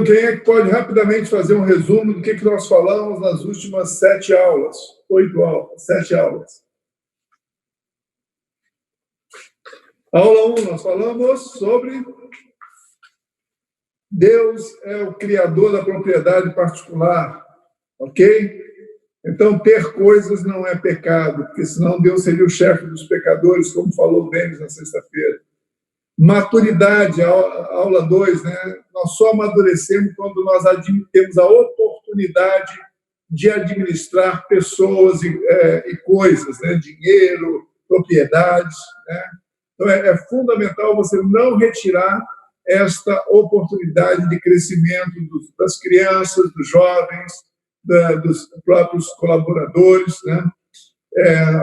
quem é que pode rapidamente fazer um resumo do que nós falamos nas últimas 7 aulas? 7 aulas. Aula 1, nós falamos sobre Deus é o criador da propriedade particular, ok? Então, ter coisas não é pecado, porque senão Deus seria o chefe dos pecadores, como falou o Denis na sexta-feira. Maturidade, aula 2, né? Nós só amadurecemos quando nós temos a oportunidade de administrar pessoas e coisas, né? Dinheiro, propriedades, né? Então, é fundamental você não retirar esta oportunidade de crescimento das crianças, dos jovens, dos próprios colaboradores, né?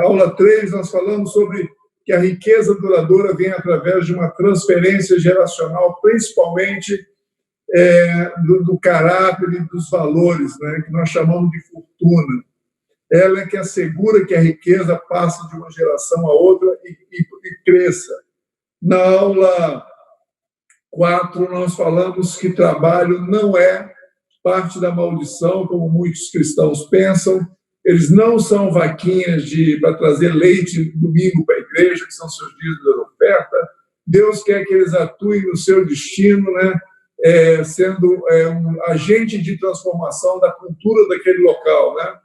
Aula 3, nós falamos sobre que a riqueza duradoura vem através de uma transferência geracional, principalmente do caráter e dos valores, né, que nós chamamos de fortuna. Ela é que assegura que a riqueza passe de uma geração a outra e cresça. Na aula 4, nós falamos que trabalho não é parte da maldição, como muitos cristãos pensam. Eles não são vaquinhas para trazer leite domingo para a igreja, que são seus dias da oferta. Deus quer que eles atuem no seu destino, né? Sendo um agente de transformação da cultura daquele local, né?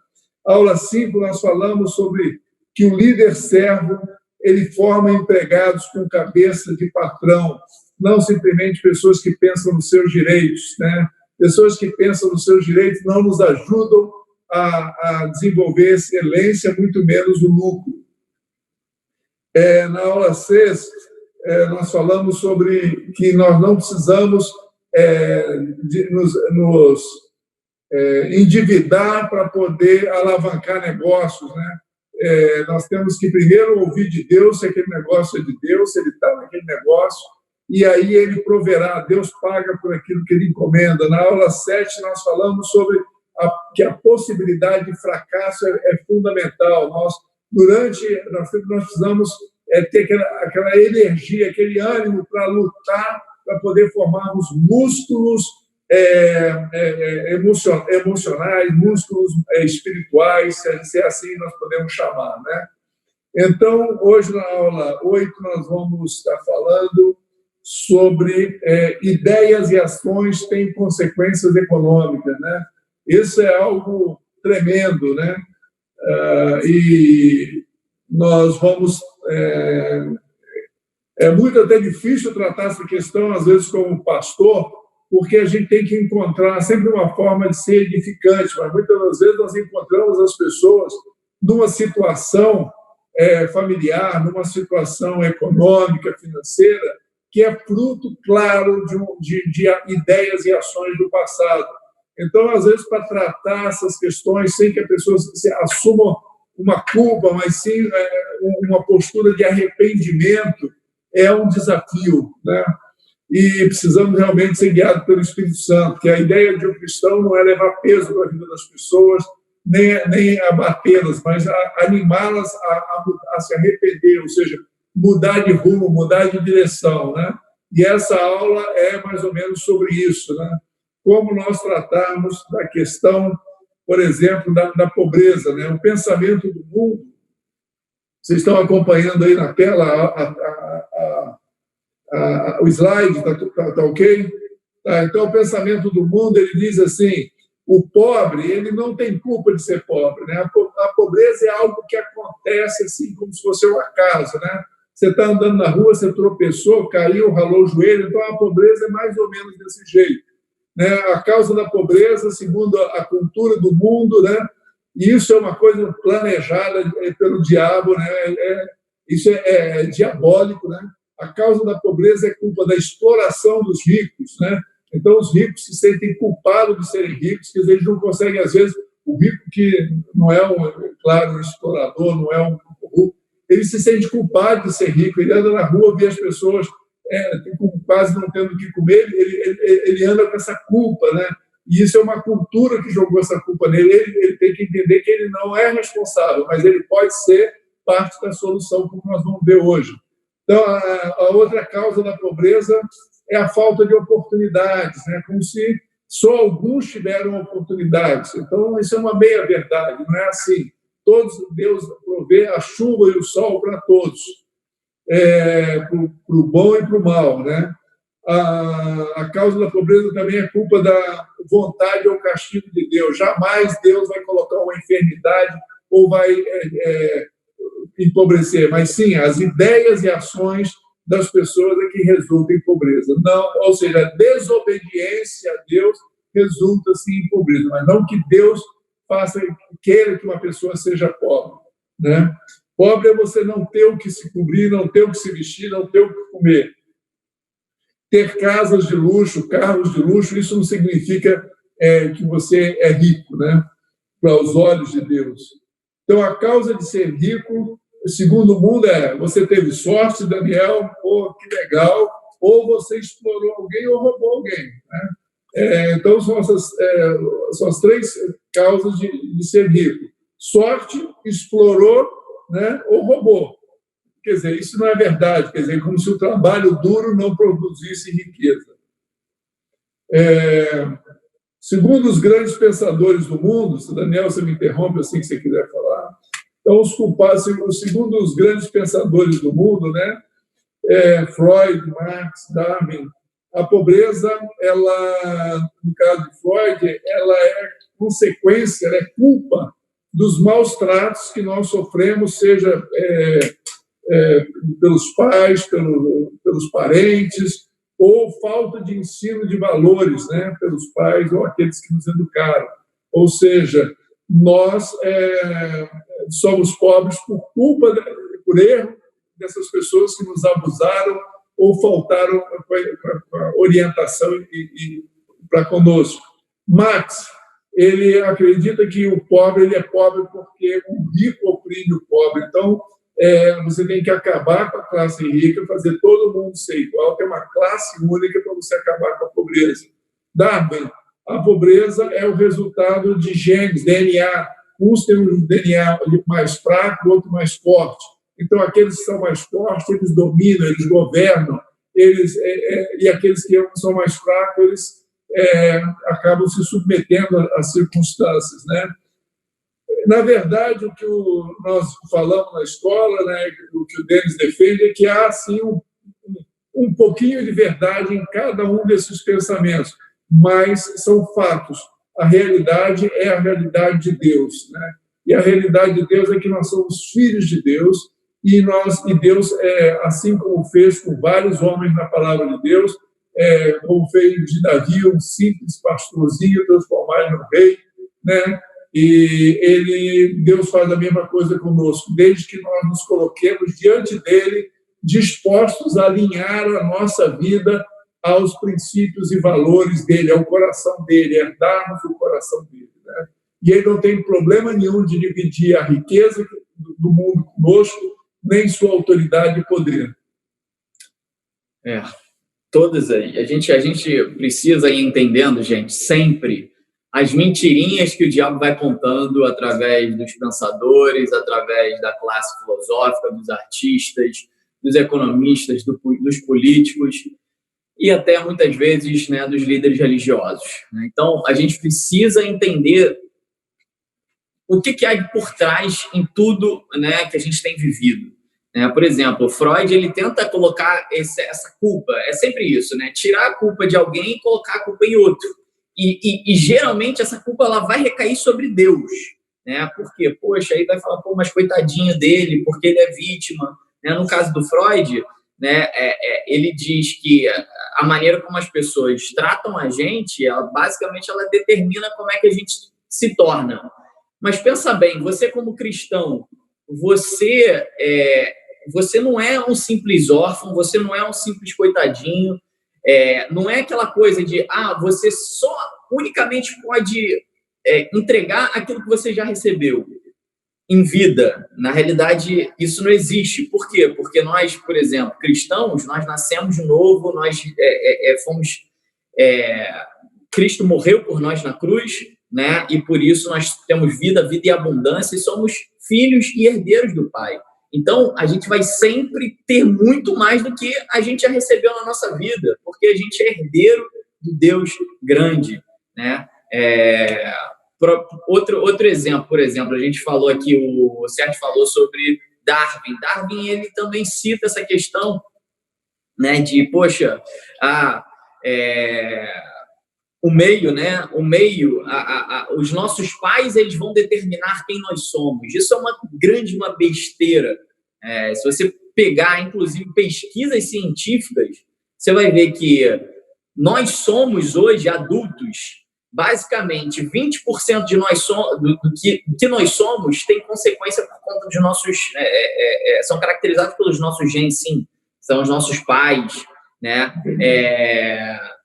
Aula 5, nós falamos sobre que o líder servo, ele forma empregados com cabeça de patrão, não simplesmente pessoas que pensam nos seus direitos, né? Pessoas que pensam nos seus direitos não nos ajudam a desenvolver excelência, muito menos o lucro. Na aula 6, nós falamos sobre que nós não precisamos nos endividar para poder alavancar negócios, né? Nós temos que primeiro ouvir de Deus se aquele negócio é de Deus, se ele está naquele negócio, e aí ele proverá, Deus paga por aquilo que ele encomenda. Na aula 7, nós falamos sobre que a possibilidade de fracasso é fundamental. Nós precisamos ter aquela energia, aquele ânimo para lutar, para poder formarmos músculos emocionais, músculos espirituais, se é assim nós podemos chamar, né? Então, hoje na aula 8, nós vamos estar falando sobre ideias e ações têm consequências econômicas, né? Isso é algo tremendo, né? E nós vamos... É muito até difícil tratar essa questão, às vezes, como pastor, porque a gente tem que encontrar sempre uma forma de ser edificante, mas muitas das vezes nós encontramos as pessoas numa situação familiar, numa situação econômica, financeira, que é fruto, claro, de ideias e ações do passado. Então, às vezes, para tratar essas questões sem que a pessoa assuma uma culpa, mas sim uma postura de arrependimento, é um desafio, né? E precisamos realmente ser guiados pelo Espírito Santo, porque a ideia de um cristão não é levar peso para a vida das pessoas, nem abatê-las, mas animá-las a se arrepender, ou seja, mudar de rumo, mudar de direção, né? E essa aula é mais ou menos sobre isso, né? Como nós tratarmos da questão, por exemplo, da pobreza, né? O pensamento do mundo. Vocês estão acompanhando aí na tela o slide, tá ok? Então, o pensamento do mundo, ele diz assim, o pobre, ele não tem culpa de ser pobre, né? A pobreza é algo que acontece assim, como se fosse um acaso, né? Você está andando na rua, você tropeçou, caiu, ralou o joelho, então a pobreza é mais ou menos desse jeito, né? A causa da pobreza, segundo a cultura do mundo, né? E isso é uma coisa planejada pelo diabo, né? Isso é diabólico, né? A causa da pobreza é culpa da exploração dos ricos, né? Então, os ricos se sentem culpados de serem ricos, porque eles não conseguem, às vezes, o rico que não é, um explorador, não é um corrupto, ele se sente culpado de ser rico, ele anda na rua, vê as pessoas quase não tendo o que comer, ele anda com essa culpa, né? E isso é uma cultura que jogou essa culpa nele, ele tem que entender que ele não é responsável, mas ele pode ser parte da solução, como nós vamos ver hoje. Então, a outra causa da pobreza é a falta de oportunidades, né? Como se Só alguns tiveram oportunidades. Então, isso é uma meia-verdade, não é assim. Deus provê a chuva e o sol para todos, para o bom e para o mal, né? A causa da pobreza também é culpa da vontade ou castigo de Deus. Jamais Deus vai colocar uma enfermidade ou vai empobrecer, mas sim as ideias e ações das pessoas é que resultam em pobreza. Não, ou seja, a desobediência a Deus resulta sim em pobreza, mas não que Deus queira que uma pessoa seja pobre, né? Pobre é você não ter o que se cobrir, não ter o que se vestir, não ter o que comer. Ter casas de luxo, carros de luxo, isso não significa que você é rico, né? Para os olhos de Deus. Então, a causa de ser rico, segundo o mundo, você teve sorte, Daniel, pô, que legal, ou você explorou alguém ou roubou alguém, né? Então, são as três causas de ser rico. Sorte, explorou, né, ou roubou. Quer dizer, isso não é verdade, quer dizer, como se o trabalho duro não produzisse riqueza. Segundo os grandes pensadores do mundo, Daniel, você me interrompe assim que você quiser falar. Então, os culpados, segundo os grandes pensadores do mundo, né, Freud, Marx, Darwin, a pobreza, ela, no caso de Freud, ela é consequência, ela é culpa dos maus tratos que nós sofremos, seja pelos pais, pelos parentes, ou falta de ensino de valores, né, pelos pais ou aqueles que nos educaram. Ou seja, nós somos pobres por erro dessas pessoas que nos abusaram ou faltaram com a orientação para conosco. Marx, ele acredita que o pobre ele é pobre porque o rico oprime o pobre. Então, você tem que acabar com a classe rica, fazer todo mundo ser igual, ter uma classe única para você acabar com a pobreza. Darwin, a pobreza é o resultado de genes, DNA. Uns têm um DNA mais fraco, outro mais forte. Então, aqueles que são mais fortes, eles dominam, eles governam, e aqueles que são mais fracos, eles acabam se submetendo às circunstâncias, né? Na verdade, o que nós falamos na escola, né, o que o Denis defende, é que há, sim, um pouquinho de verdade em cada um desses pensamentos, mas são fatos. A realidade é a realidade de Deus, né? E a realidade de Deus é que nós somos filhos de Deus, e Deus, assim como fez com vários homens na palavra de Deus, como fez de Davi, um simples pastorzinho, transformado no rei, né? E Deus faz a mesma coisa conosco, desde que nós nos coloquemos diante dele, dispostos a alinhar a nossa vida aos princípios e valores dele, ao coração dele, herdarmos o coração dele, né? E ele não tem problema nenhum de dividir a riqueza do mundo conosco, nem sua autoridade e poder. Todas aí. A gente precisa ir entendendo, gente, sempre as mentirinhas que o diabo vai contando através dos pensadores, através da classe filosófica, dos artistas, dos economistas, dos políticos e até, muitas vezes, né, dos líderes religiosos. Então, a gente precisa entender o que há por trás em tudo, né, que a gente tem vivido. Por exemplo, Freud, ele tenta colocar essa culpa, é sempre isso, né? Tirar a culpa de alguém e colocar a culpa em outro. E geralmente essa culpa ela vai recair sobre Deus, né? Porque, poxa, aí vai falar, mas coitadinho dele, porque ele é vítima, né? No caso do Freud, né, ele diz que a maneira como as pessoas tratam a gente, basicamente ela determina como é que a gente se torna. Mas pensa bem, você como cristão, você não é um simples órfão, você não é um simples coitadinho, não é aquela coisa de, você só unicamente pode entregar aquilo que você já recebeu em vida. Na realidade, isso não existe. Por quê? Porque nós, por exemplo, cristãos, nós nascemos de novo, nós Cristo morreu por nós na cruz, né? E por isso nós temos vida e abundância e somos filhos e herdeiros do Pai. Então, a gente vai sempre ter muito mais do que a gente já recebeu na nossa vida, porque a gente é herdeiro do Deus grande, né? Outro exemplo, por exemplo, a gente falou aqui, o Sérgio falou sobre Darwin. Darwin, ele também cita essa questão, né, de, poxa, o meio, né? O meio, os nossos pais, eles vão determinar quem nós somos. Isso é uma besteira. Se você pegar, inclusive, pesquisas científicas, você vai ver que nós somos hoje adultos. Basicamente, 20% de nós do que nós somos tem consequência por conta de nossos... são caracterizados pelos nossos genes, sim. São os nossos pais, né?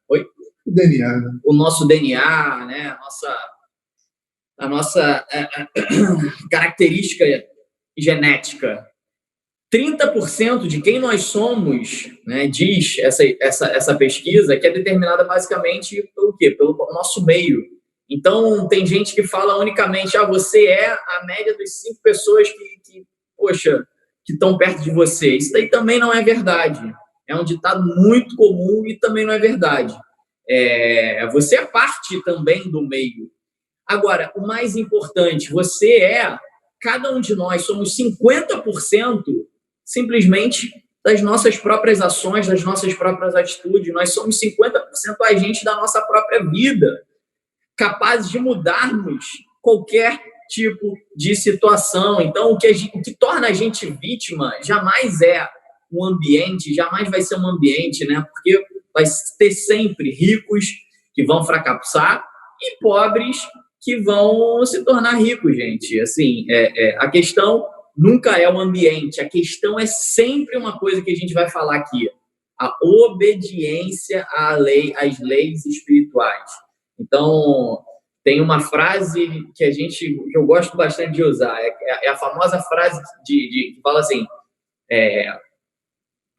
Oi? O DNA, né? O nosso DNA, né? A nossa característica genética. 30% de quem nós somos, né, diz essa pesquisa, que é determinada basicamente pelo quê? Pelo nosso meio. Então, tem gente que fala unicamente, você é a média das 5 pessoas que estão perto de você. Isso daí também não é verdade. É um ditado muito comum e também não é verdade. Você é parte também do meio. Agora, o mais importante, cada um de nós somos 50% simplesmente das nossas próprias ações, das nossas próprias atitudes. Nós somos 50% agentes da nossa própria vida, capazes de mudarmos qualquer tipo de situação. Então, o que torna a gente vítima jamais é um ambiente, jamais vai ser um ambiente, né? Porque vai ter sempre ricos que vão fracassar e pobres que vão se tornar ricos, gente. Assim, a questão nunca é o ambiente, a questão é sempre uma coisa que a gente vai falar aqui: a obediência às leis espirituais. Então, tem uma frase que eu gosto bastante de usar, é a famosa frase que fala assim: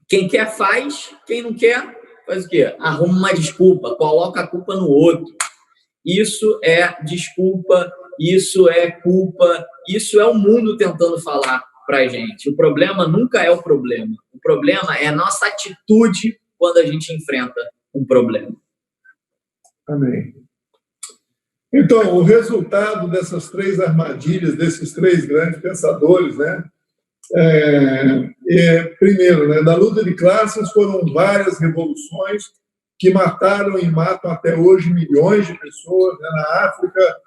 quem quer faz, quem não quer faz o quê? Arruma uma desculpa, coloca a culpa no outro. Isso é desculpa, isso é culpa, isso é o mundo tentando falar pra gente. O problema nunca é o problema. O problema é a nossa atitude quando a gente enfrenta um problema. Amém. Então, o resultado dessas 3 armadilhas, desses 3 grandes pensadores, né? Primeiro, né, da luta de classes foram várias revoluções que mataram e matam até hoje milhões de pessoas, né? Na África,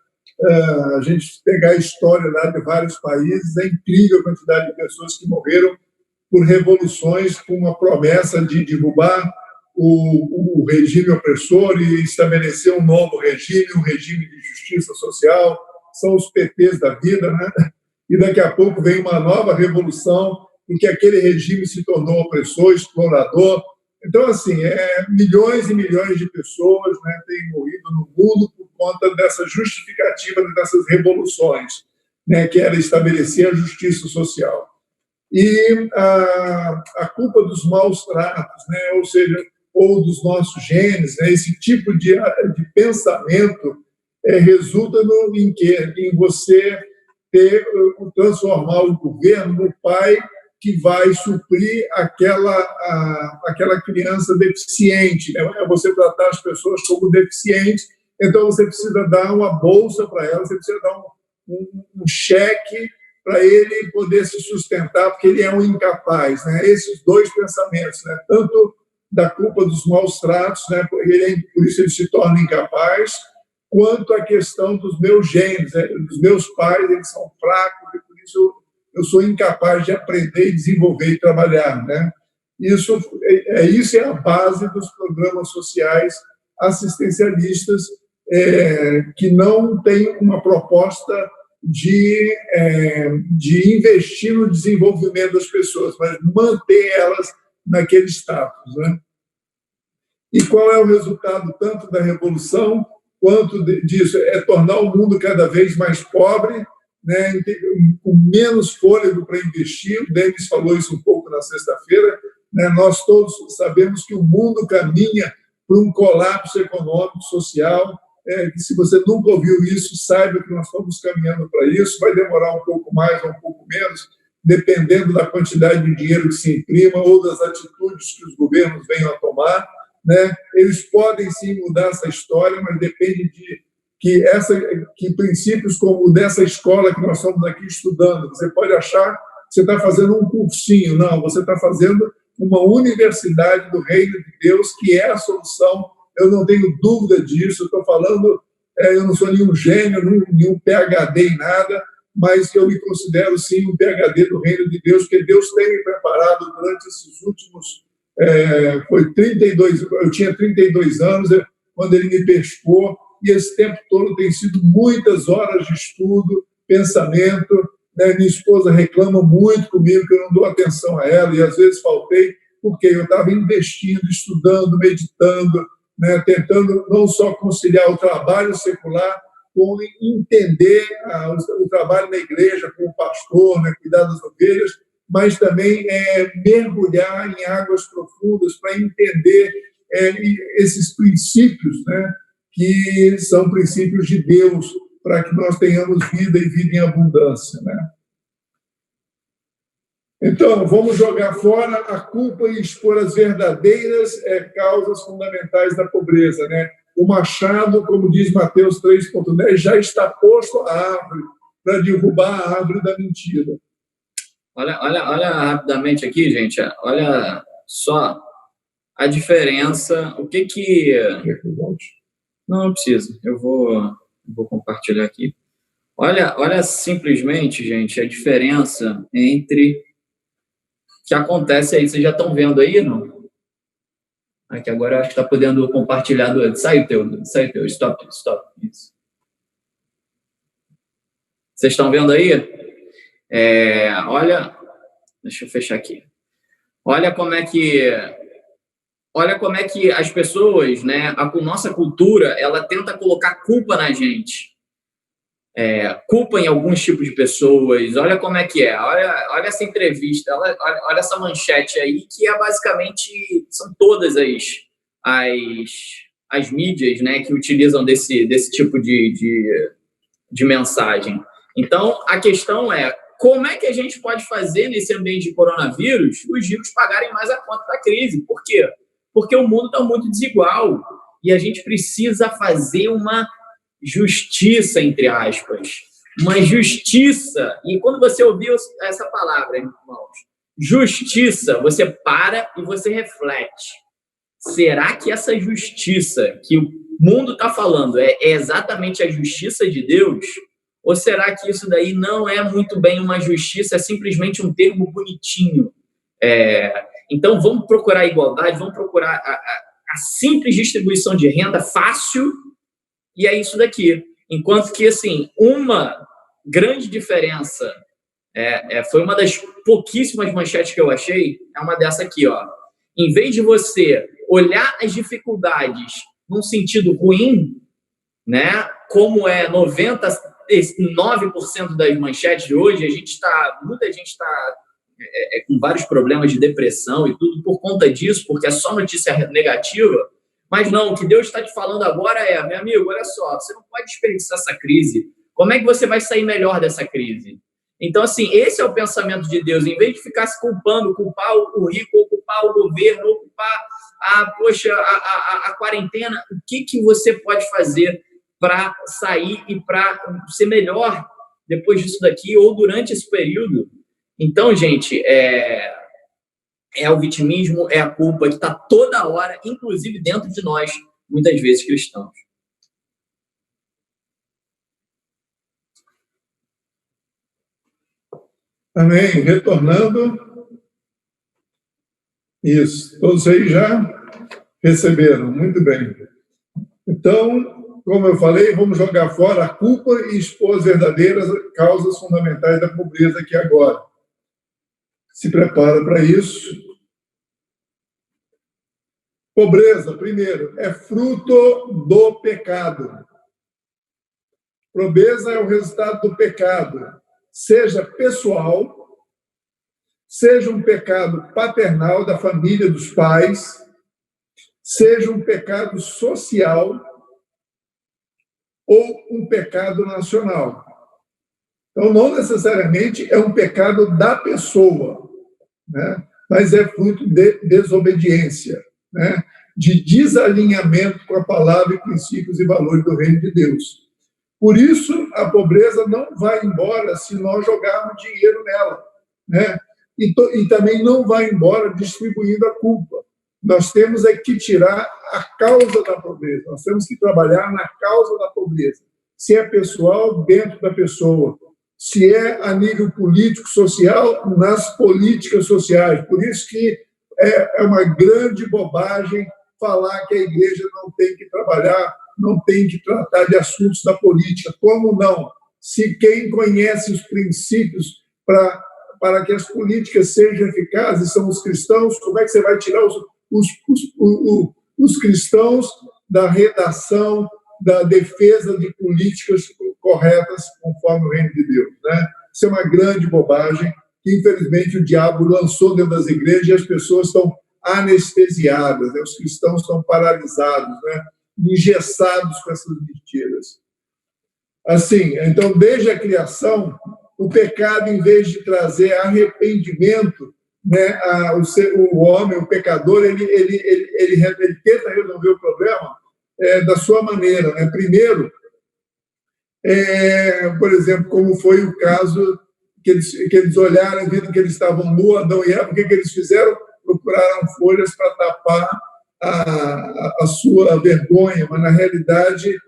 a gente pegar a história lá de vários países, é incrível a quantidade de pessoas que morreram por revoluções com uma promessa de derrubar o regime opressor e estabelecer um novo regime, um regime de justiça social. São os PTs da vida, né? E daqui a pouco vem uma nova revolução, porque aquele regime se tornou opressor, explorador. Então, assim, milhões e milhões de pessoas, né, têm morrido no mundo por conta dessa justificativa dessas revoluções, né, que era estabelecer a justiça social. E a culpa dos maus tratos, né, ou seja, ou dos nossos genes, né, esse tipo de pensamento resulta em quê? Em você transformar o governo no pai que vai suprir aquela criança deficiente, né? É você tratar as pessoas como deficientes, então você precisa dar uma bolsa para ela, você precisa dar um cheque para ele poder se sustentar, porque ele é um incapaz, né? Esses 2 pensamentos, né? Tanto da culpa dos maus tratos, né? Por isso ele se torna incapaz, quanto a questão dos meus genes, né? Dos meus pais, eles são fracos, e por isso eu sou incapaz de aprender, desenvolver e trabalhar, né? Isso é a base dos programas sociais assistencialistas, que não tem uma proposta de investir no desenvolvimento das pessoas, mas manter elas naquele status, né? E qual é o resultado tanto da revolução quanto disso? É tornar o mundo cada vez mais pobre, né, com menos fôlego para investir. O Denis falou isso um pouco na sexta-feira, né? Nós todos sabemos que o mundo caminha para um colapso econômico, social, que se você nunca ouviu isso, saiba que nós estamos caminhando para isso. Vai demorar um pouco mais ou um pouco menos, dependendo da quantidade de dinheiro que se imprima ou das atitudes que os governos venham a tomar, né? Eles podem sim mudar essa história, mas depende de que princípios como o dessa escola que nós estamos aqui estudando. Você pode achar que você está fazendo um cursinho, não, você está fazendo uma universidade do reino de Deus, que é a solução, eu não tenho dúvida disso, eu estou falando, eu não sou nenhum gênio, nenhum PhD em nada, mas eu me considero sim um PhD do reino de Deus, porque Deus tem me preparado durante esses últimos, foi 32, eu tinha 32 anos, quando ele me pescou, e esse tempo todo tem sido muitas horas de estudo, pensamento, né? Minha esposa reclama muito comigo que eu não dou atenção a ela, e às vezes faltei, porque eu estava investindo, estudando, meditando, né? Tentando não só conciliar o trabalho secular, como entender o trabalho na igreja como pastor, né? Cuidar das ovelhas, mas também mergulhar em águas profundas para entender esses princípios, né? Que são princípios de Deus, para que nós tenhamos vida e vida em abundância, né? Então, vamos jogar fora a culpa e expor as verdadeiras causas fundamentais da pobreza, né? O machado, como diz Mateus 3,10, já está posto à árvore para derrubar a árvore da mentira. Olha rapidamente aqui, gente. Olha só a diferença. O que que... Não precisa. Eu vou compartilhar aqui. Olha simplesmente, gente, a diferença entre o que acontece aí. Vocês já estão vendo aí, não? Aqui agora eu acho que está podendo compartilhar. Sai o teu. Stop. Isso. Vocês estão vendo aí? Olha, deixa eu fechar aqui. Olha como é que as pessoas, né, a nossa cultura, ela tenta colocar culpa na gente. Culpa em alguns tipos de pessoas. Olha como é que é. Olha essa entrevista, olha essa manchete aí, que basicamente, são todas as mídias, né, que utilizam desse tipo de mensagem. Então, a questão é, como é que a gente pode fazer nesse ambiente de coronavírus os ricos pagarem mais a conta da crise? Por quê? Porque o mundo está muito desigual e a gente precisa fazer uma justiça, entre aspas. Uma justiça. E quando você ouviu essa palavra, irmãos, justiça, você para e você reflete. Será que essa justiça que o mundo está falando é exatamente a justiça de Deus? Ou será que isso daí não é muito bem uma justiça, é simplesmente um termo bonitinho? Então, vamos procurar a igualdade, vamos procurar a simples distribuição de renda fácil, e é isso daqui. Enquanto que, assim, uma grande diferença, foi uma das pouquíssimas manchetes que eu achei, é uma dessa aqui, ó. Em vez de você olhar as dificuldades num sentido ruim, né, como 99% das manchetes de hoje, muita gente está com vários problemas de depressão e tudo por conta disso, porque é só notícia negativa. Mas não, o que Deus está te falando agora meu amigo, olha só, você não pode desperdiçar essa crise. Como é que você vai sair melhor dessa crise? Então, assim, esse é o pensamento de Deus. Em vez de ficar se culpando, culpar o rico, ou culpar o governo, ou culpar a quarentena, o que você pode fazer para sair e para ser melhor depois disso daqui ou durante esse período? Então, gente, o vitimismo, é a culpa que está toda hora, inclusive dentro de nós, muitas vezes cristãos. Amém. Retornando. Isso. Todos aí já receberam. Muito bem. Então, como eu falei, vamos jogar fora a culpa e expor as verdadeiras causas fundamentais da pobreza aqui agora. Se prepara para isso. Pobreza, primeiro, é fruto do pecado. Pobreza é o resultado do pecado, seja pessoal, seja um pecado paternal da família dos pais, seja um pecado social ou um pecado nacional. Então, não necessariamente é um pecado da pessoa, né? Mas é fruto de desobediência, né? de desalinhamento com a palavra e princípios e valores do reino de Deus. Por isso, a pobreza não vai embora se nós jogarmos dinheiro nela, né? E também não vai embora distribuindo a culpa. Nós temos que tirar a causa da pobreza, nós temos que trabalhar na causa da pobreza. Se é pessoal, dentro da pessoa. Se é a nível político, social, nas políticas sociais. Por isso que é uma grande bobagem falar que a igreja não tem que trabalhar, não tem que tratar de assuntos da política. Como não? Se quem conhece os princípios para que as políticas sejam eficazes são os cristãos, como é que você vai tirar os cristãos da redação, da defesa de políticas corretas conforme o reino de Deus, né? Isso é uma grande bobagem que, infelizmente, o diabo lançou dentro das igrejas e as pessoas estão anestesiadas, né? Os cristãos estão paralisados, né? Engessados com essas mentiras. Assim, então, desde a criação, o pecado, em vez de trazer arrependimento, né, o homem, o pecador, ele tenta resolver o problema da sua maneira, né? Primeiro, por exemplo, como foi o caso que eles olharam, viram que eles estavam nus, Adão e Eva, o que eles fizeram? Procuraram folhas para tapar a sua vergonha, mas na realidade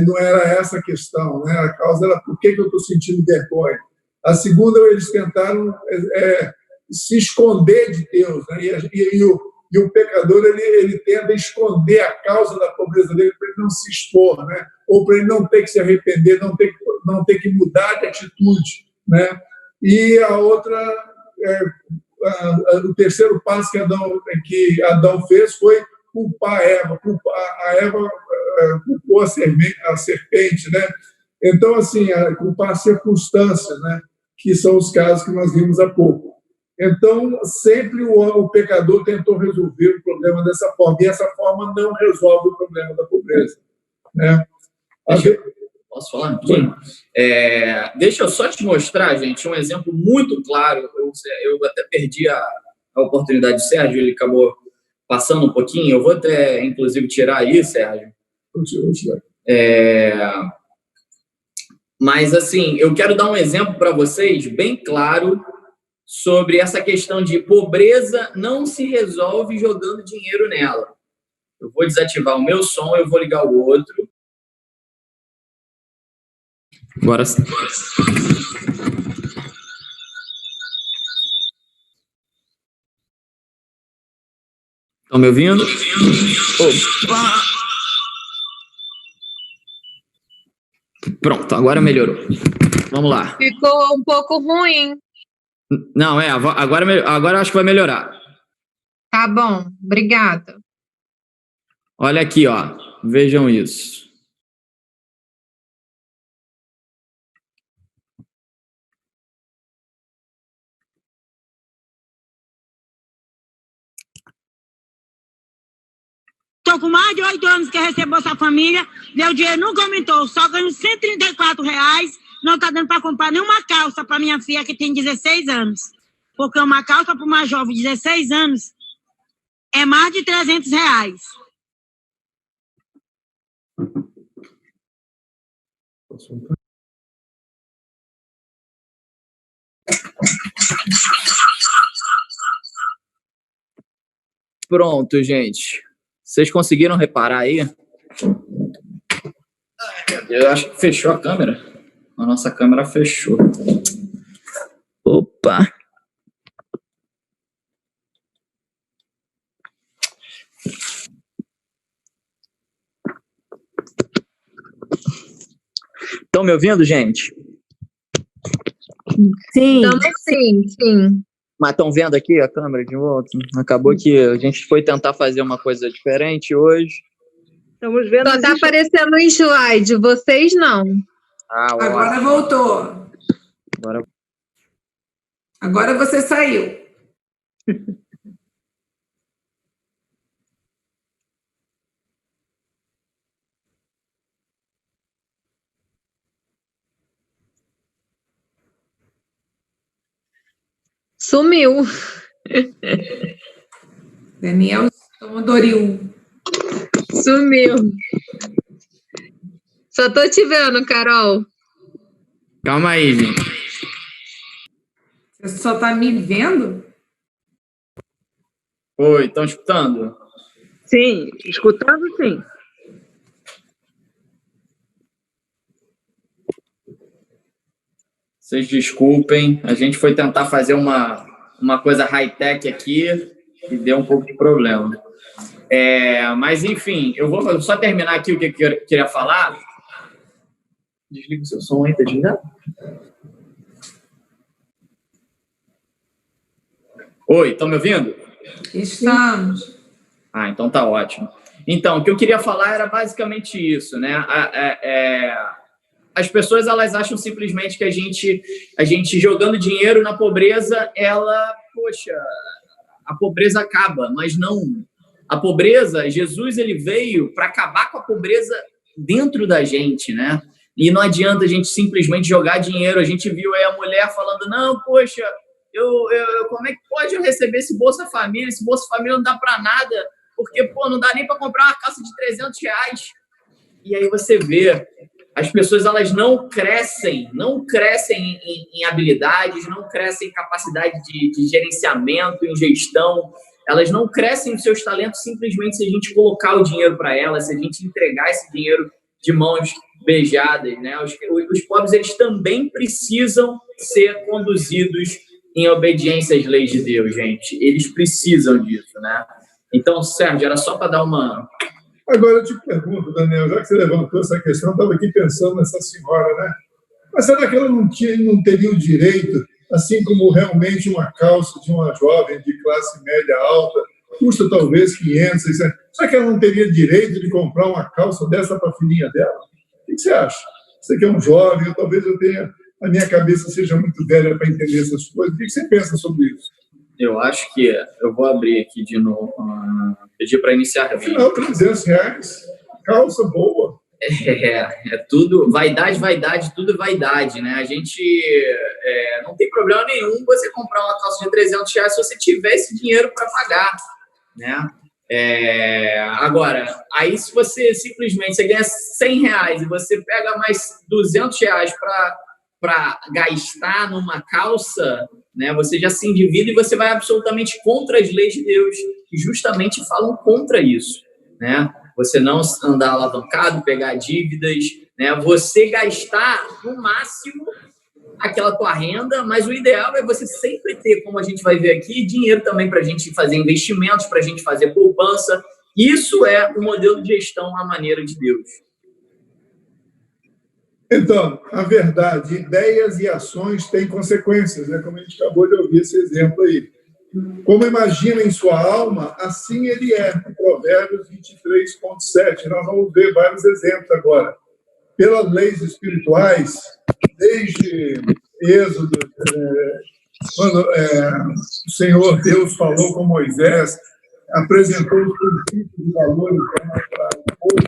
não era essa a questão, né? A causa era por que eu estou sentindo vergonha. A segunda, eles tentaram se esconder de Deus, né? E o pecador ele tenta esconder a causa da pobreza dele para ele não se expor, né? Ou para ele não ter que se arrepender, não ter que mudar de atitude, né? E a outra, o terceiro passo que Adão fez foi culpar a Eva. A Eva culpou a serpente, né? Então, assim, culpar as circunstâncias, né? Que são os casos que nós vimos há pouco. Então, sempre o pecador tentou resolver o problema dessa forma, e essa forma não resolve o problema da pobreza, né? Posso falar um pouquinho? Deixa eu só te mostrar, gente, um exemplo muito claro. Eu até perdi a oportunidade de Sérgio, ele acabou passando um pouquinho. Eu vou até, inclusive, tirar aí, Sérgio. Mas, assim, eu quero dar um exemplo para vocês bem claro sobre essa questão de pobreza não se resolve jogando dinheiro nela. Eu vou desativar o meu som, eu vou ligar o outro. Agora sim. Estão me ouvindo? Opa! Pronto, agora melhorou. Vamos lá. Ficou um pouco ruim. Não, agora acho que vai melhorar. Tá bom, obrigada. Olha aqui, ó. Vejam isso. Estou com mais de 8 anos que recebo Bolsa Família, meu dinheiro nunca aumentou, só ganho R$ 134, não está dando para comprar nenhuma calça para minha filha que tem 16 anos. Porque uma calça para uma jovem de 16 anos é mais de R$ 300. Pronto, gente. Vocês conseguiram reparar aí? Ai, meu Deus, eu acho que fechou a câmera. A nossa câmera fechou. Opa! Estão me ouvindo, gente? Sim. Sim. Mas estão vendo aqui a câmera de volta? Acabou que a gente foi tentar fazer uma coisa diferente hoje. Estamos vendo. Só está aparecendo em slide, vocês não. Agora voltou. Agora você saiu. Sumiu. Daniel Tomodoril. Sumiu. Só tô te vendo, Carol. Calma aí, gente. Você só tá me vendo? Oi, estão escutando? Sim, escutando sim. Vocês desculpem, a gente foi tentar fazer uma coisa high-tech aqui e deu um pouco de problema. Mas, enfim, eu vou só terminar aqui o que eu queria falar. Desliga o seu som aí, tá desligado? Oi, estão me ouvindo? Estamos. Então tá ótimo. Então, o que eu queria falar era basicamente isso, né? As pessoas, elas acham simplesmente que a gente jogando dinheiro na pobreza, a pobreza acaba, mas não. A pobreza, Jesus, ele veio para acabar com a pobreza dentro da gente, né? E não adianta a gente simplesmente jogar dinheiro. A gente viu aí a mulher falando, não, poxa, como é que pode eu receber esse Bolsa Família? Esse Bolsa Família não dá para nada, porque, não dá nem para comprar uma calça de R$300. E aí você vê, as pessoas, elas não crescem em habilidades, não crescem em capacidade de gerenciamento, em gestão, elas não crescem os seus talentos simplesmente se a gente colocar o dinheiro para elas, se a gente entregar esse dinheiro de mãos beijadas, né? Os pobres, eles também precisam ser conduzidos em obediência às leis de Deus, gente. Eles precisam disso, né? Então, Sérgio, era só para dar uma... Agora eu te pergunto, Daniel, já que você levantou essa questão, eu estava aqui pensando nessa senhora, né? Mas será que ela não teria o direito, assim como realmente uma calça de uma jovem de classe média alta, custa talvez 500, 600, será que ela não teria direito de comprar uma calça dessa para a filhinha dela? O que você acha? Você que é um jovem, talvez a minha cabeça seja muito velha para entender essas coisas. O que você pensa sobre isso? Eu acho que eu vou abrir aqui de novo, pedir para iniciar. Afinal, R$300, calça boa. É tudo, vaidade, tudo é vaidade, né? A gente não tem problema nenhum você comprar uma calça de R$300 se você tiver esse dinheiro para pagar, né? Agora, aí se você simplesmente ganha R$100 e você pega mais R$200 para gastar numa calça, né? Você já se endivida e você vai absolutamente contra as leis de Deus, que justamente falam contra isso, né? Você não andar alavancado, pegar dívidas, né? Você gastar no máximo aquela tua renda, mas o ideal é você sempre ter, como a gente vai ver aqui, dinheiro também para a gente fazer investimentos, para a gente fazer poupança. Isso é o modelo de gestão à maneira de Deus. Então, a verdade, ideias e ações têm consequências, né? Como a gente acabou de ouvir esse exemplo aí. Como imagina em sua alma, assim ele é. Provérbios 23,7. Nós vamos ver vários exemplos agora. Pelas leis espirituais, desde Êxodo, quando o Senhor Deus falou com Moisés, apresentou os princípios e valores para o povo,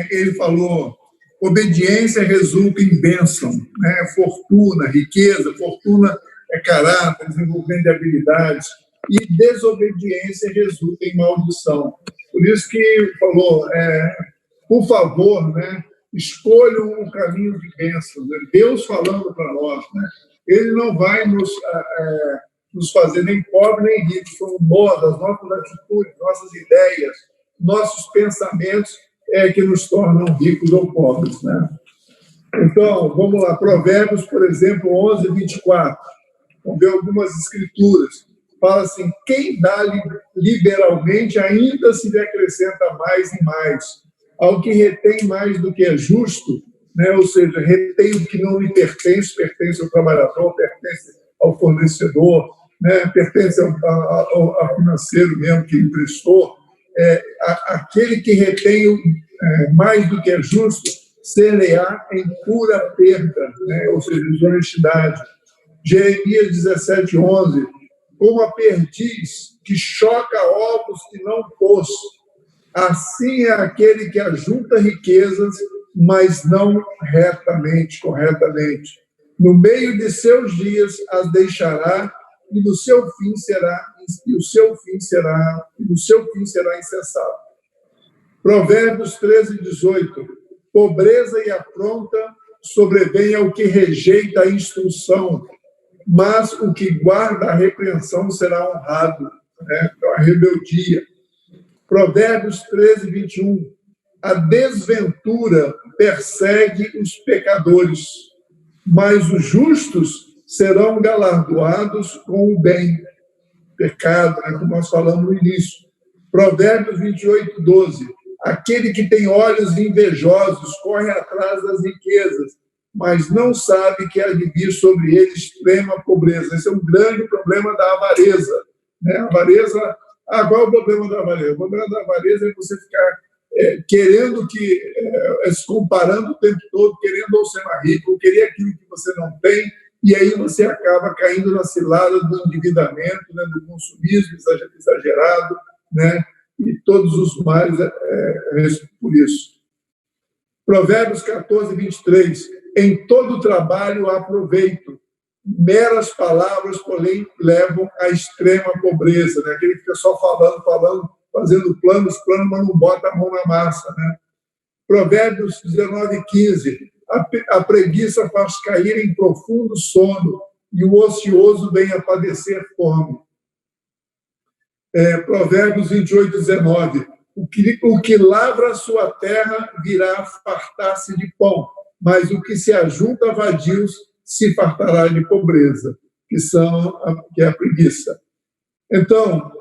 ele falou: obediência resulta em bênção, né? Fortuna, riqueza, fortuna é caráter, desenvolvimento de habilidades, e desobediência resulta em maldição. Por isso que falou, por favor, né, escolham um caminho de bênção. Deus falando para nós, né? Ele não vai nos fazer nem pobre nem rico, são nós, as nossas atitudes, nossas ideias, nossos pensamentos que nos tornam ricos ou pobres, né? Então, vamos lá, Provérbios, por exemplo, 11:24. Vamos ver algumas escrituras. Fala assim: quem dá liberalmente ainda se lhe acrescenta mais e mais. Ao que retém mais do que é justo, né? Ou seja, retém o que não lhe pertence, pertence ao trabalhador, pertence ao fornecedor, né? Pertence ao financeiro mesmo que emprestou. Aquele que retém mais do que é justo, ser-lhe-á em pura perda, né? Ou seja, desonestidade. Jeremias 17:11, como a perdiz que choca ovos que não pôs, assim é aquele que ajunta riquezas, mas não corretamente. No meio de seus dias as deixará, e do seu fim será insensato. Provérbios 13, 18. Pobreza e afronta sobrevém ao que rejeita a instrução, mas o que guarda a repreensão será honrado. Né? Então, a rebeldia. Provérbios 13, 21. A desventura persegue os pecadores, mas os justos serão galardoados com o bem. Pecado, né? Como nós falamos no início. Provérbios 28, 12. Aquele que tem olhos invejosos corre atrás das riquezas, mas não sabe que há de vir sobre ele extrema pobreza. Esse é um grande problema da avareza. Né? A avareza, qual é o problema da avareza? O problema da avareza é você ficar querendo se comparando o tempo todo, querendo ou ser mais rico, ou querer aquilo que você não tem, e aí você acaba caindo na cilada do endividamento, né, do consumismo exagerado, né, e todos os males por isso. Provérbios 14, 23. Em todo trabalho há proveito. Meras palavras, porém, levam à extrema pobreza. Né? Aquele que fica só falando, fazendo planos, mas não bota a mão na massa. Né? Provérbios 19, 15. A preguiça faz cair em profundo sono e o ocioso vem a padecer fome. Provérbios 28, 19. O que lavra a sua terra virá a fartar-se de pão, mas o que se ajunta a vadios se fartará de pobreza, que é a preguiça. Então,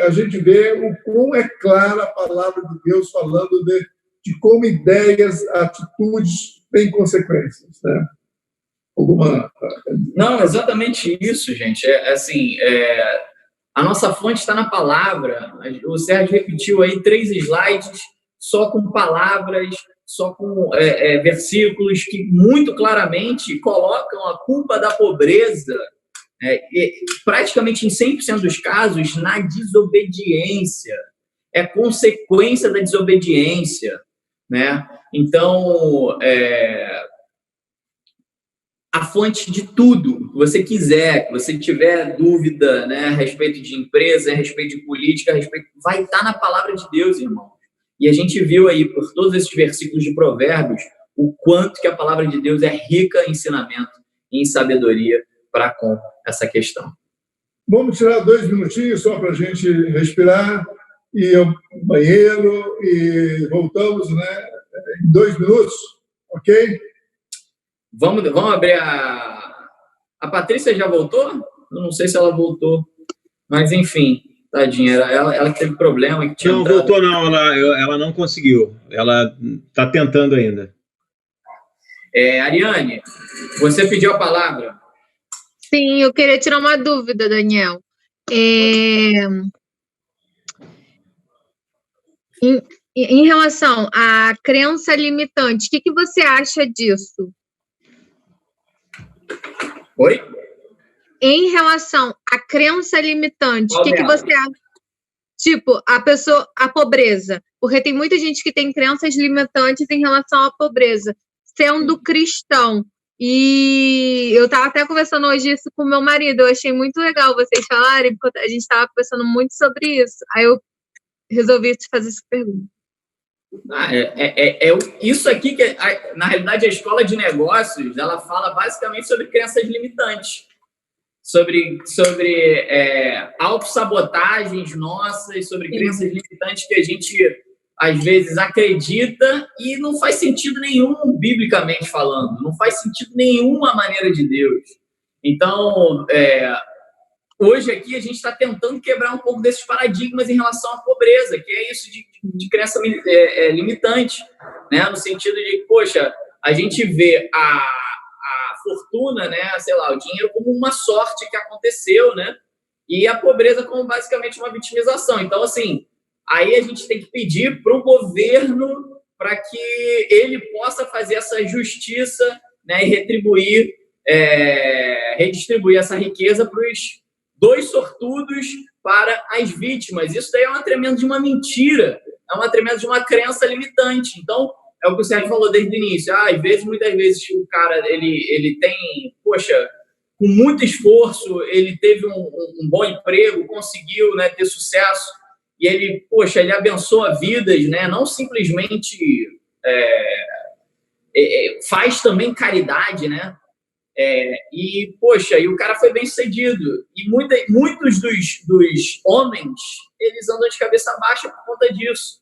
a gente vê o quão é clara a palavra de Deus falando de como ideias, atitudes têm consequências. Né? Não, exatamente isso, gente. A nossa fonte está na palavra. O Sérgio repetiu aí 3 slides só com palavras, só com versículos que muito claramente colocam a culpa da pobreza, praticamente em 100% dos casos, na desobediência. É consequência da desobediência. Né? Então, a fonte de tudo que você quiser, que você tiver dúvida, né, a respeito de empresa, a respeito de política, vai estar na palavra de Deus, irmão. E a gente viu aí, por todos esses versículos de Provérbios, o quanto que a palavra de Deus é rica em ensinamento e em sabedoria para com essa questão. Vamos tirar 2 minutinhos só para a gente respirar, ir ao banheiro e voltamos, né, em 2 minutos, ok? Vamos abrir a Patrícia já voltou? Eu não sei se ela voltou, mas enfim, tadinha, ela teve problema. Que tinha não entrado. Voltou não, ela não conseguiu, ela está tentando ainda. Ariane, você pediu a palavra. Sim, eu queria tirar uma dúvida, Daniel. Em relação à crença limitante, o que você acha disso? Oi? Em relação à crença limitante, o que você acha? Tipo, a pobreza. Porque tem muita gente que tem crenças limitantes em relação à pobreza, sendo cristão. E eu estava até conversando hoje isso com meu marido. Eu achei muito legal vocês falarem, porque a gente estava conversando muito sobre isso. Aí eu resolvi te fazer essa pergunta. Isso aqui, que na realidade a escola de negócios, ela fala basicamente sobre crenças limitantes, sobre autossabotagens nossas, sobre crenças limitantes que a gente às vezes acredita e não faz sentido nenhum biblicamente falando, não faz sentido nenhuma maneira de Deus. Então, hoje aqui a gente está tentando quebrar um pouco desses paradigmas em relação à pobreza, que é isso de crença limitante, né? No sentido de, poxa, a gente vê a fortuna, né? Sei lá, o dinheiro como uma sorte que aconteceu, né? E a pobreza como basicamente uma vitimização. Então, assim, aí a gente tem que pedir para o governo para que ele possa fazer essa justiça, né? E redistribuir essa riqueza para os 2 sortudos para as vítimas. Isso daí é uma tremenda de uma mentira, é uma tremenda de uma crença limitante. Então, é o que o Sérgio falou desde o início. Muitas vezes, o cara, ele tem, poxa, com muito esforço, ele teve um bom emprego, conseguiu, né, ter sucesso, e ele, poxa, ele abençoa vidas, né? Não simplesmente faz também caridade, né? E, poxa, e o cara foi bem sucedido. E muitos dos homens, eles andam de cabeça baixa por conta disso.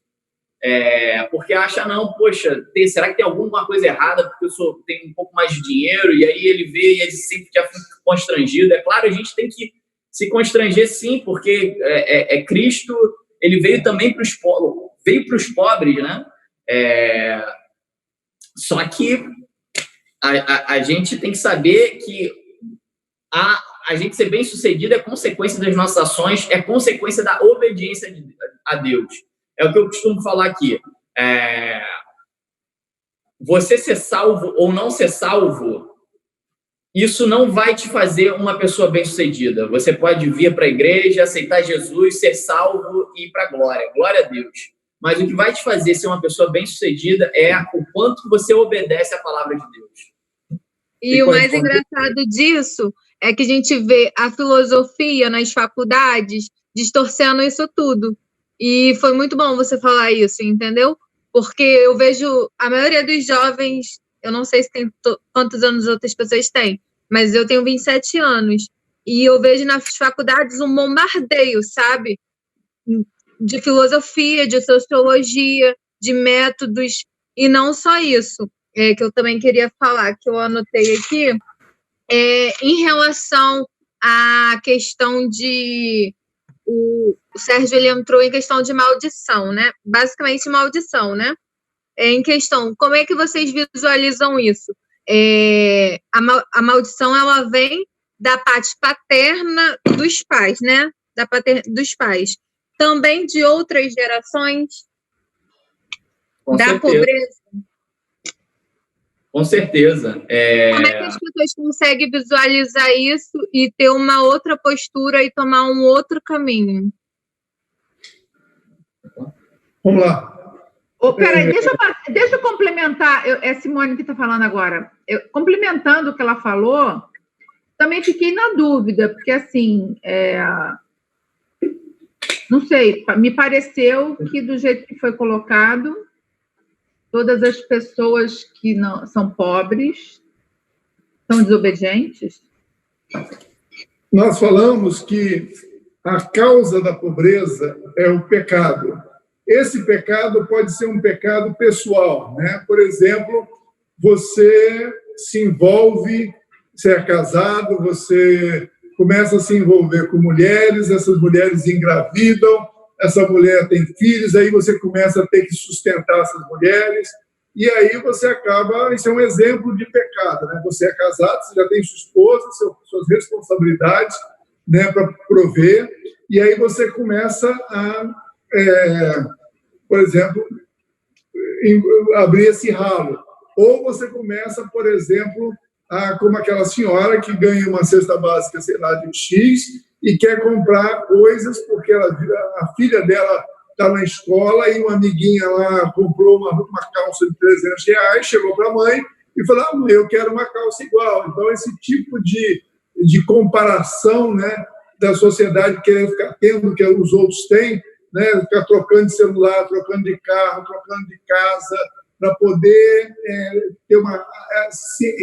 Porque acha, não, poxa, será que tem alguma coisa errada porque eu tenho um pouco mais de dinheiro? E aí ele vê e ele sempre já fica constrangido. É claro, a gente tem que se constranger, sim, porque Cristo, ele veio também para os pobres, né? Só que a gente tem que saber que a gente ser bem sucedido é consequência das nossas ações, é consequência da obediência a Deus. É o que eu costumo falar aqui. Você ser salvo ou não ser salvo, isso não vai te fazer uma pessoa bem-sucedida. Você pode vir para a igreja, aceitar Jesus, ser salvo e ir para a glória. Glória a Deus. Mas o que vai te fazer ser uma pessoa bem-sucedida é o quanto você obedece à palavra de Deus. E o mais engraçado disso é que a gente vê a filosofia nas faculdades distorcendo isso tudo. E foi muito bom você falar isso, entendeu? Porque eu vejo a maioria dos jovens, eu não sei se tem quantos anos outras pessoas têm, mas eu tenho 27 anos. E eu vejo nas faculdades um bombardeio, sabe? De filosofia, de sociologia, de métodos. E não só isso, que eu também queria falar, que eu anotei aqui, em relação à questão de... O Sérgio, ele entrou em questão de maldição, né? Basicamente, maldição, né? Em questão, como é que vocês visualizam isso? A maldição, ela vem da parte paterna dos pais, né? Dos pais. Também de outras gerações, com da certeza. Pobreza. Com certeza. Como é que as pessoas conseguem visualizar isso e ter uma outra postura e tomar um outro caminho? Vamos lá. Peraí, deixa eu complementar. É Simone que está falando agora. Complementando o que ela falou, também fiquei na dúvida, porque, assim, não sei, me pareceu que, do jeito que foi colocado, todas as pessoas que não são pobres são desobedientes? Nós falamos que a causa da pobreza é o pecado. Esse pecado pode ser um pecado pessoal, né? Por exemplo, você se envolve, você é casado, você começa a se envolver com mulheres, essas mulheres engravidam, essa mulher tem filhos, aí você começa a ter que sustentar essas mulheres, e aí você acaba... Isso é um exemplo de pecado, né? Você é casado, você já tem sua esposa, suas responsabilidades, né, para prover, e aí você começa a, por exemplo, abrir esse ralo. Ou você começa, por exemplo, como aquela senhora que ganha uma cesta básica, sei lá, de X, e quer comprar coisas porque a filha dela está na escola e uma amiguinha lá comprou uma calça de R$300, chegou para a mãe e falou, eu quero uma calça igual. Então, esse tipo de comparação, né, da sociedade querendo ficar tendo o que os outros têm, né, ficar trocando de celular, trocando de carro, trocando de casa, para poder ter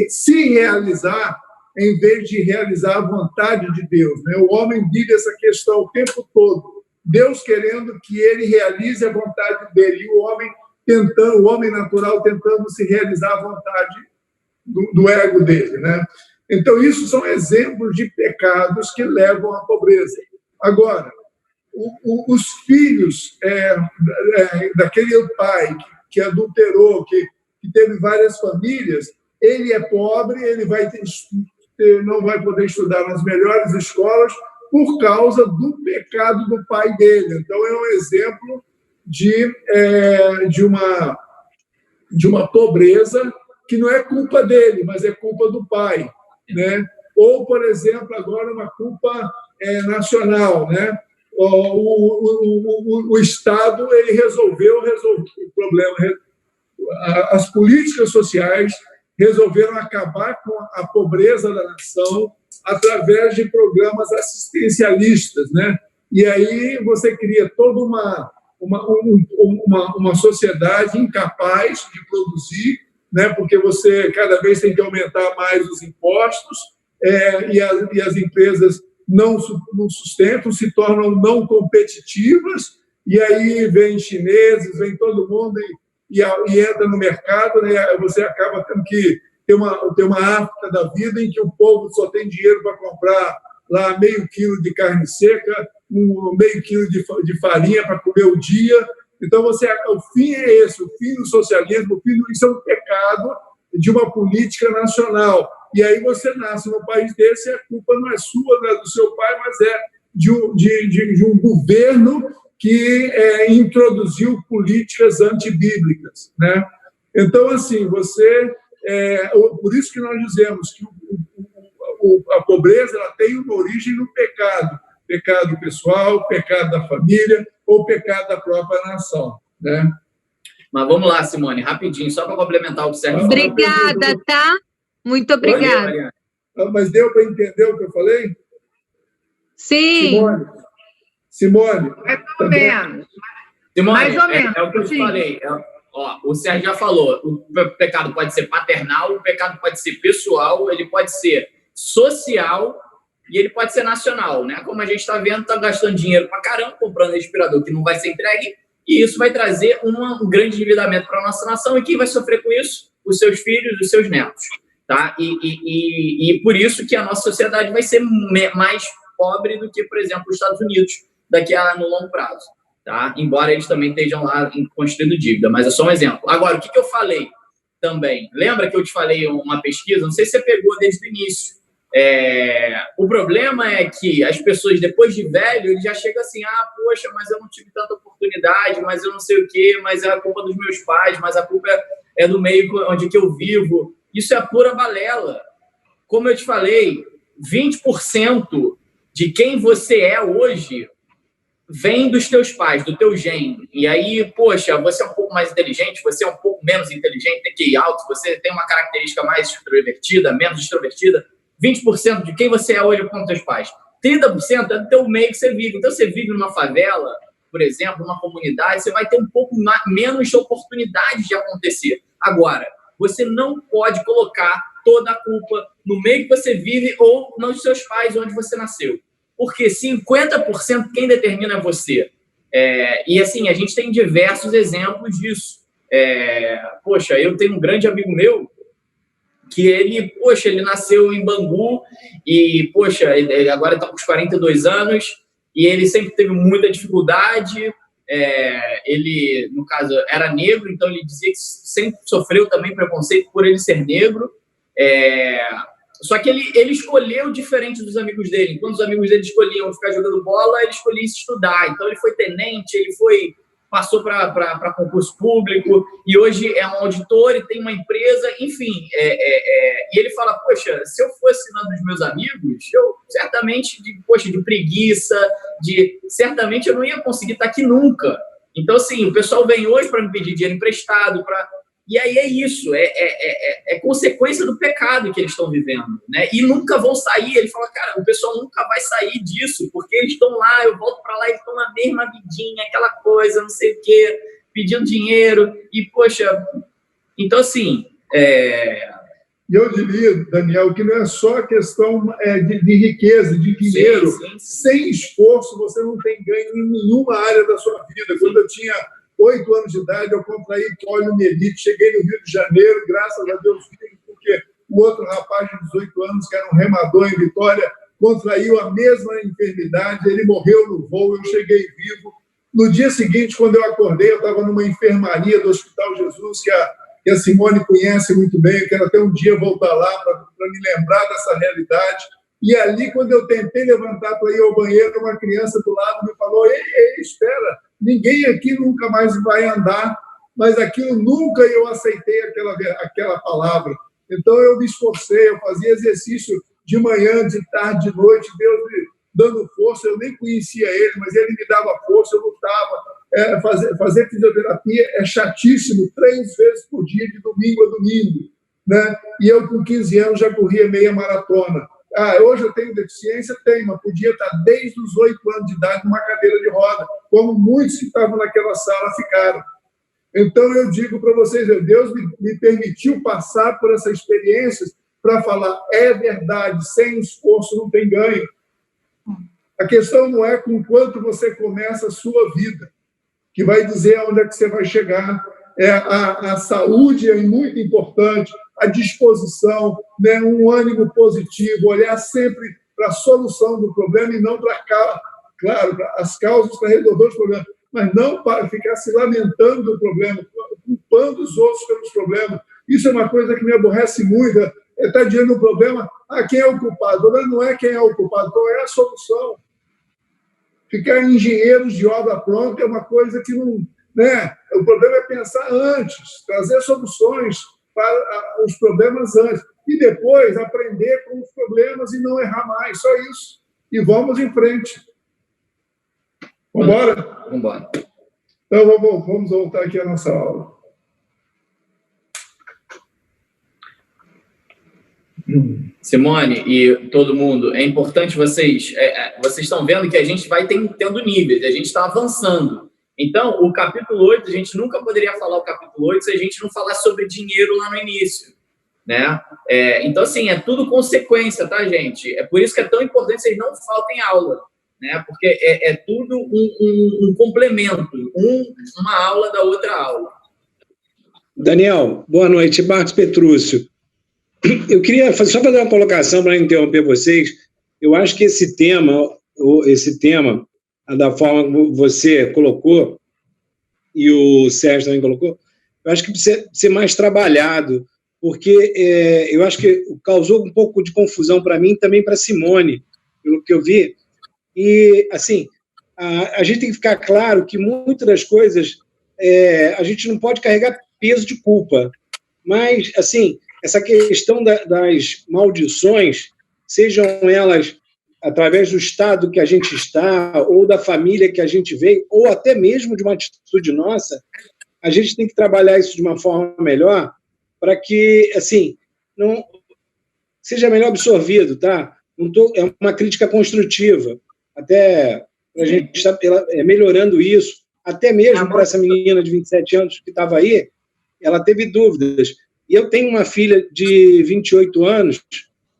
se realizar, em vez de realizar a vontade de Deus, né? O homem vive essa questão o tempo todo. Deus querendo que ele realize a vontade dele, e o homem natural tentando se realizar a vontade do ego dele, né? Então, isso são exemplos de pecados que levam à pobreza. Agora, os filhos daquele pai que adulterou, que teve várias famílias, ele é pobre, ele não vai poder estudar nas melhores escolas por causa do pecado do pai dele. Então, é um exemplo de uma pobreza que não é culpa dele, mas é culpa do pai, né? Ou, por exemplo, agora uma culpa nacional, né? O Estado ele resolveu o problema. As políticas sociais resolveram acabar com a pobreza da nação através de programas assistencialistas, né? E aí você cria toda uma sociedade incapaz de produzir, né? Porque você cada vez tem que aumentar mais os impostos, e as empresas não sustentam, se tornam não competitivas, e aí vem chineses, vem todo mundo e entra no mercado, né? Você acaba tendo que ter uma África da vida em que o povo só tem dinheiro para comprar lá meio quilo de carne seca, meio quilo de farinha para comer o dia. Então, o fim é esse, o fim do socialismo, isso é um pecado de uma política nacional. E aí você nasce num país desse e a culpa não é sua, não é do seu pai, mas é de um governo que introduziu políticas antibíblicas, né? Então, assim, por isso que nós dizemos que a pobreza ela tem uma origem no pecado pessoal, pecado da família ou pecado da própria nação, né? Mas vamos lá, Simone, rapidinho, só para complementar o que o Sérgio falou. Obrigada, tá? Muito obrigada. Mas deu para entender o que eu falei? Sim. Simone. Mais ou menos. Simone, mais ou menos. É o que eu te falei. O Sérgio já falou, o pecado pode ser paternal, o pecado pode ser pessoal, ele pode ser social e ele pode ser nacional, né? Como a gente está vendo, está gastando dinheiro para caramba, comprando respirador que não vai ser entregue, e isso vai trazer um grande endividamento para a nossa nação, e quem vai sofrer com isso? Os seus filhos, os seus netos, tá? E por isso que a nossa sociedade vai ser mais pobre do que, por exemplo, os Estados Unidos, no longo prazo, tá? Embora eles também estejam lá construindo dívida, mas é só um exemplo. Agora, o que eu falei também? Lembra que eu te falei uma pesquisa? Não sei se você pegou desde o início. O problema é que as pessoas, depois de velho, ele já chega assim, poxa, mas eu não tive tanta oportunidade, mas eu não sei o quê, mas é a culpa dos meus pais, mas a culpa é do meio onde que eu vivo. Isso é pura balela. Como eu te falei, 20% de quem você é hoje vem dos teus pais, do teu gene. E aí, poxa, você é um pouco mais inteligente, você é um pouco menos inteligente, tem QI alto, você tem uma característica mais extrovertida, menos extrovertida. 20% de quem você é hoje com os teus pais. 30% é do teu meio que você vive. Então, você vive numa favela, por exemplo, numa comunidade, você vai ter um pouco menos oportunidade de acontecer. Agora, você não pode colocar toda a culpa no meio que você vive ou nos seus pais, onde você nasceu. Porque 50% quem determina é você. E, assim, a gente tem diversos exemplos disso. Poxa, eu tenho um grande amigo meu que ele nasceu em Bangu e, ele agora está com os 42 anos e ele sempre teve muita dificuldade. Ele, no caso, era negro, então ele dizia que sempre sofreu também preconceito por ele ser negro. Só que ele escolheu diferente dos amigos dele. Enquanto os amigos dele escolhiam ficar jogando bola, ele escolhia estudar. Então, ele foi tenente, passou para concurso público e hoje é um auditor e tem uma empresa, enfim. E ele fala, poxa, se eu fosse um dos meus amigos, eu certamente, de preguiça, certamente eu não ia conseguir estar aqui nunca. Então, assim, o pessoal vem hoje para me pedir dinheiro emprestado, e aí é isso, é consequência do pecado que eles estão vivendo, né? E nunca vão sair. Ele fala, cara, o pessoal nunca vai sair disso, porque eles estão lá, eu volto para lá, eles estão na mesma vidinha, aquela coisa, não sei o quê, pedindo dinheiro, e, poxa... Então, assim... E eu diria, Daniel, que não é só questão de riqueza, de dinheiro. Sim. Sem esforço, você não tem ganho em nenhuma área da sua vida. Quando eu tinha 8 anos de idade, eu contraí poliomielite, cheguei no Rio de Janeiro, graças a Deus, porque o outro rapaz de 18 anos, que era um remador em Vitória, contraiu a mesma enfermidade, ele morreu no voo, eu cheguei vivo. No dia seguinte, quando eu acordei, eu estava numa enfermaria do Hospital Jesus, que a Simone conhece muito bem, eu quero até um dia voltar lá para me lembrar dessa realidade. E ali, quando eu tentei levantar para ir ao banheiro, uma criança do lado me falou, ei, espera, ninguém aqui nunca mais vai andar, mas aquilo nunca eu aceitei aquela palavra. Então, eu me esforcei, eu fazia exercício de manhã, de tarde, de noite, Deus me dando força, eu nem conhecia ele, mas ele me dava força, eu lutava. Fazer fisioterapia é chatíssimo, 3 vezes por dia, de domingo a domingo, né? E eu, com 15 anos, já corria meia maratona. hoje eu tenho deficiência? Tenho, mas podia estar desde os 8 anos de idade numa cadeira de roda, como muitos que estavam naquela sala ficaram. Então, eu digo para vocês, Deus me permitiu passar por essas experiências para falar, é verdade, sem esforço não tem ganho. A questão não é com quanto você começa a sua vida, que vai dizer aonde é que você vai chegar. A saúde é muito importante, a disposição, né, um ânimo positivo, olhar sempre para a solução do problema e não para, claro, para as causas para resolver os problemas, mas não para ficar se lamentando do problema, culpando os outros pelos problemas. Isso é uma coisa que me aborrece muito. Está dizendo o problema, quem é o culpado? O problema não é quem é o culpado, qual é a solução. Ficar engenheiros de obra pronta é uma coisa que não... Né? O problema é pensar antes, trazer soluções para os problemas antes, e depois aprender com os problemas e não errar mais, só isso. E vamos em frente. Vamos embora? Vamos embora. Então, vamos voltar aqui à nossa aula. Simone e todo mundo, é importante vocês estão vendo que a gente vai tendo níveis, a gente está avançando. Então, o capítulo 8, a gente nunca poderia falar o capítulo 8 se a gente não falar sobre dinheiro lá no início, né? Então, assim, é tudo consequência, tá, gente? É por isso que é tão importante que vocês não faltem aula, né? Porque é tudo um complemento, uma aula da outra aula. Daniel, boa noite. Marcos Petrúcio. Eu queria só fazer uma colocação para interromper vocês. Eu acho que esse tema, da forma como você colocou, e o Sérgio também colocou, eu acho que precisa ser mais trabalhado, porque eu acho que causou um pouco de confusão para mim e também para Simone, pelo que eu vi. E, assim, a gente tem que ficar claro que muitas das coisas a gente não pode carregar peso de culpa, mas, assim, essa questão das maldições, sejam elas através do estado que a gente está, ou da família que a gente veio, ou até mesmo de uma atitude nossa, a gente tem que trabalhar isso de uma forma melhor para que, assim, não seja melhor absorvido, tá? É uma crítica construtiva, até para a gente estar melhorando isso, até mesmo para essa menina de 27 anos que estava aí, ela teve dúvidas. E eu tenho uma filha de 28 anos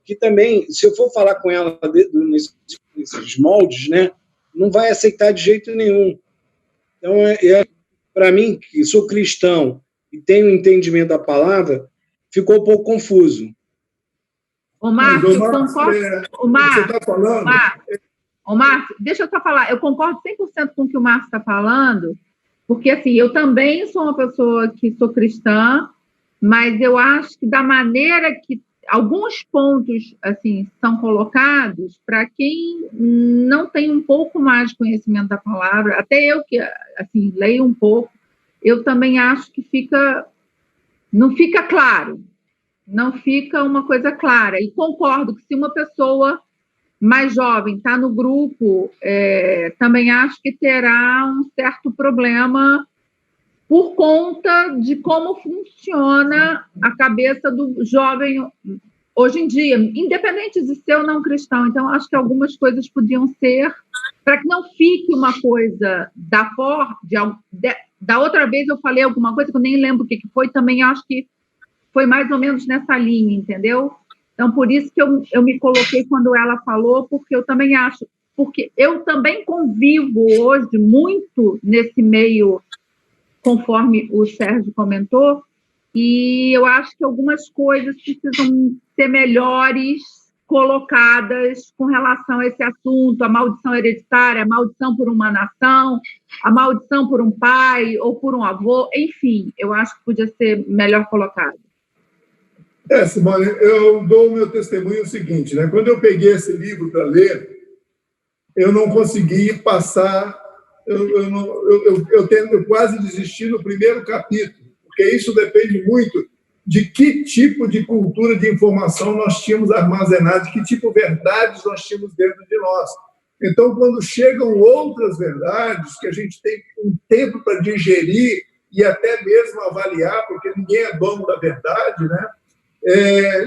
que também, se eu for falar com ela nesses moldes, né, não vai aceitar de jeito nenhum. Então, para mim, que sou cristão e tenho entendimento da palavra, ficou um pouco confuso. Ô, Márcio, eu concordo... Você está falando... Ô, Márcio, deixa eu só falar. Eu concordo 100% com o que o Márcio está falando, porque, assim, eu também sou uma pessoa que sou cristã, mas eu acho que da maneira que alguns pontos, assim, são colocados, para quem não tem um pouco mais de conhecimento da palavra, até eu que, assim, leio um pouco, eu também acho que não fica claro, não fica uma coisa clara. E concordo que se uma pessoa mais jovem está no grupo, também acho que terá um certo problema por conta de como funciona a cabeça do jovem hoje em dia, independente de ser ou não cristão. Então, acho que algumas coisas podiam ser, para que não fique uma coisa da outra vez eu falei alguma coisa que eu nem lembro o que foi, também acho que foi mais ou menos nessa linha, entendeu? Então, por isso que eu me coloquei quando ela falou, porque eu também acho, porque eu também convivo hoje muito nesse meio, conforme o Sérgio comentou, e eu acho que algumas coisas precisam ser melhores colocadas com relação a esse assunto, a maldição hereditária, a maldição por uma nação, a maldição por um pai ou por um avô, enfim, eu acho que podia ser melhor colocado. Simone, eu dou o meu testemunho o seguinte, né? Quando eu peguei esse livro para ler, eu não consegui passar, eu quase desisti no primeiro capítulo, porque isso depende muito de que tipo de cultura de informação nós tínhamos armazenado, de que tipo de verdades nós tínhamos dentro de nós. Então, quando chegam outras verdades, que a gente tem um tempo para digerir e até mesmo avaliar, porque ninguém é dono da verdade, né?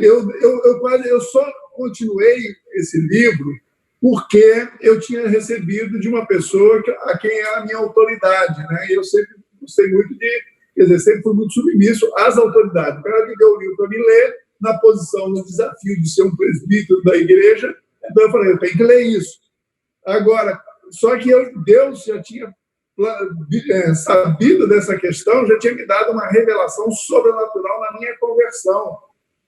Eu só continuei esse livro porque eu tinha recebido de uma pessoa a quem é a minha autoridade, né? E eu sempre gostei muito sempre fui muito submisso às autoridades. Ela me deu o livro para me ler, na posição, no desafio de ser um presbítero da igreja, então eu falei, eu tenho que ler isso. Agora, só que Deus já tinha sabido dessa questão, já tinha me dado uma revelação sobrenatural na minha conversão.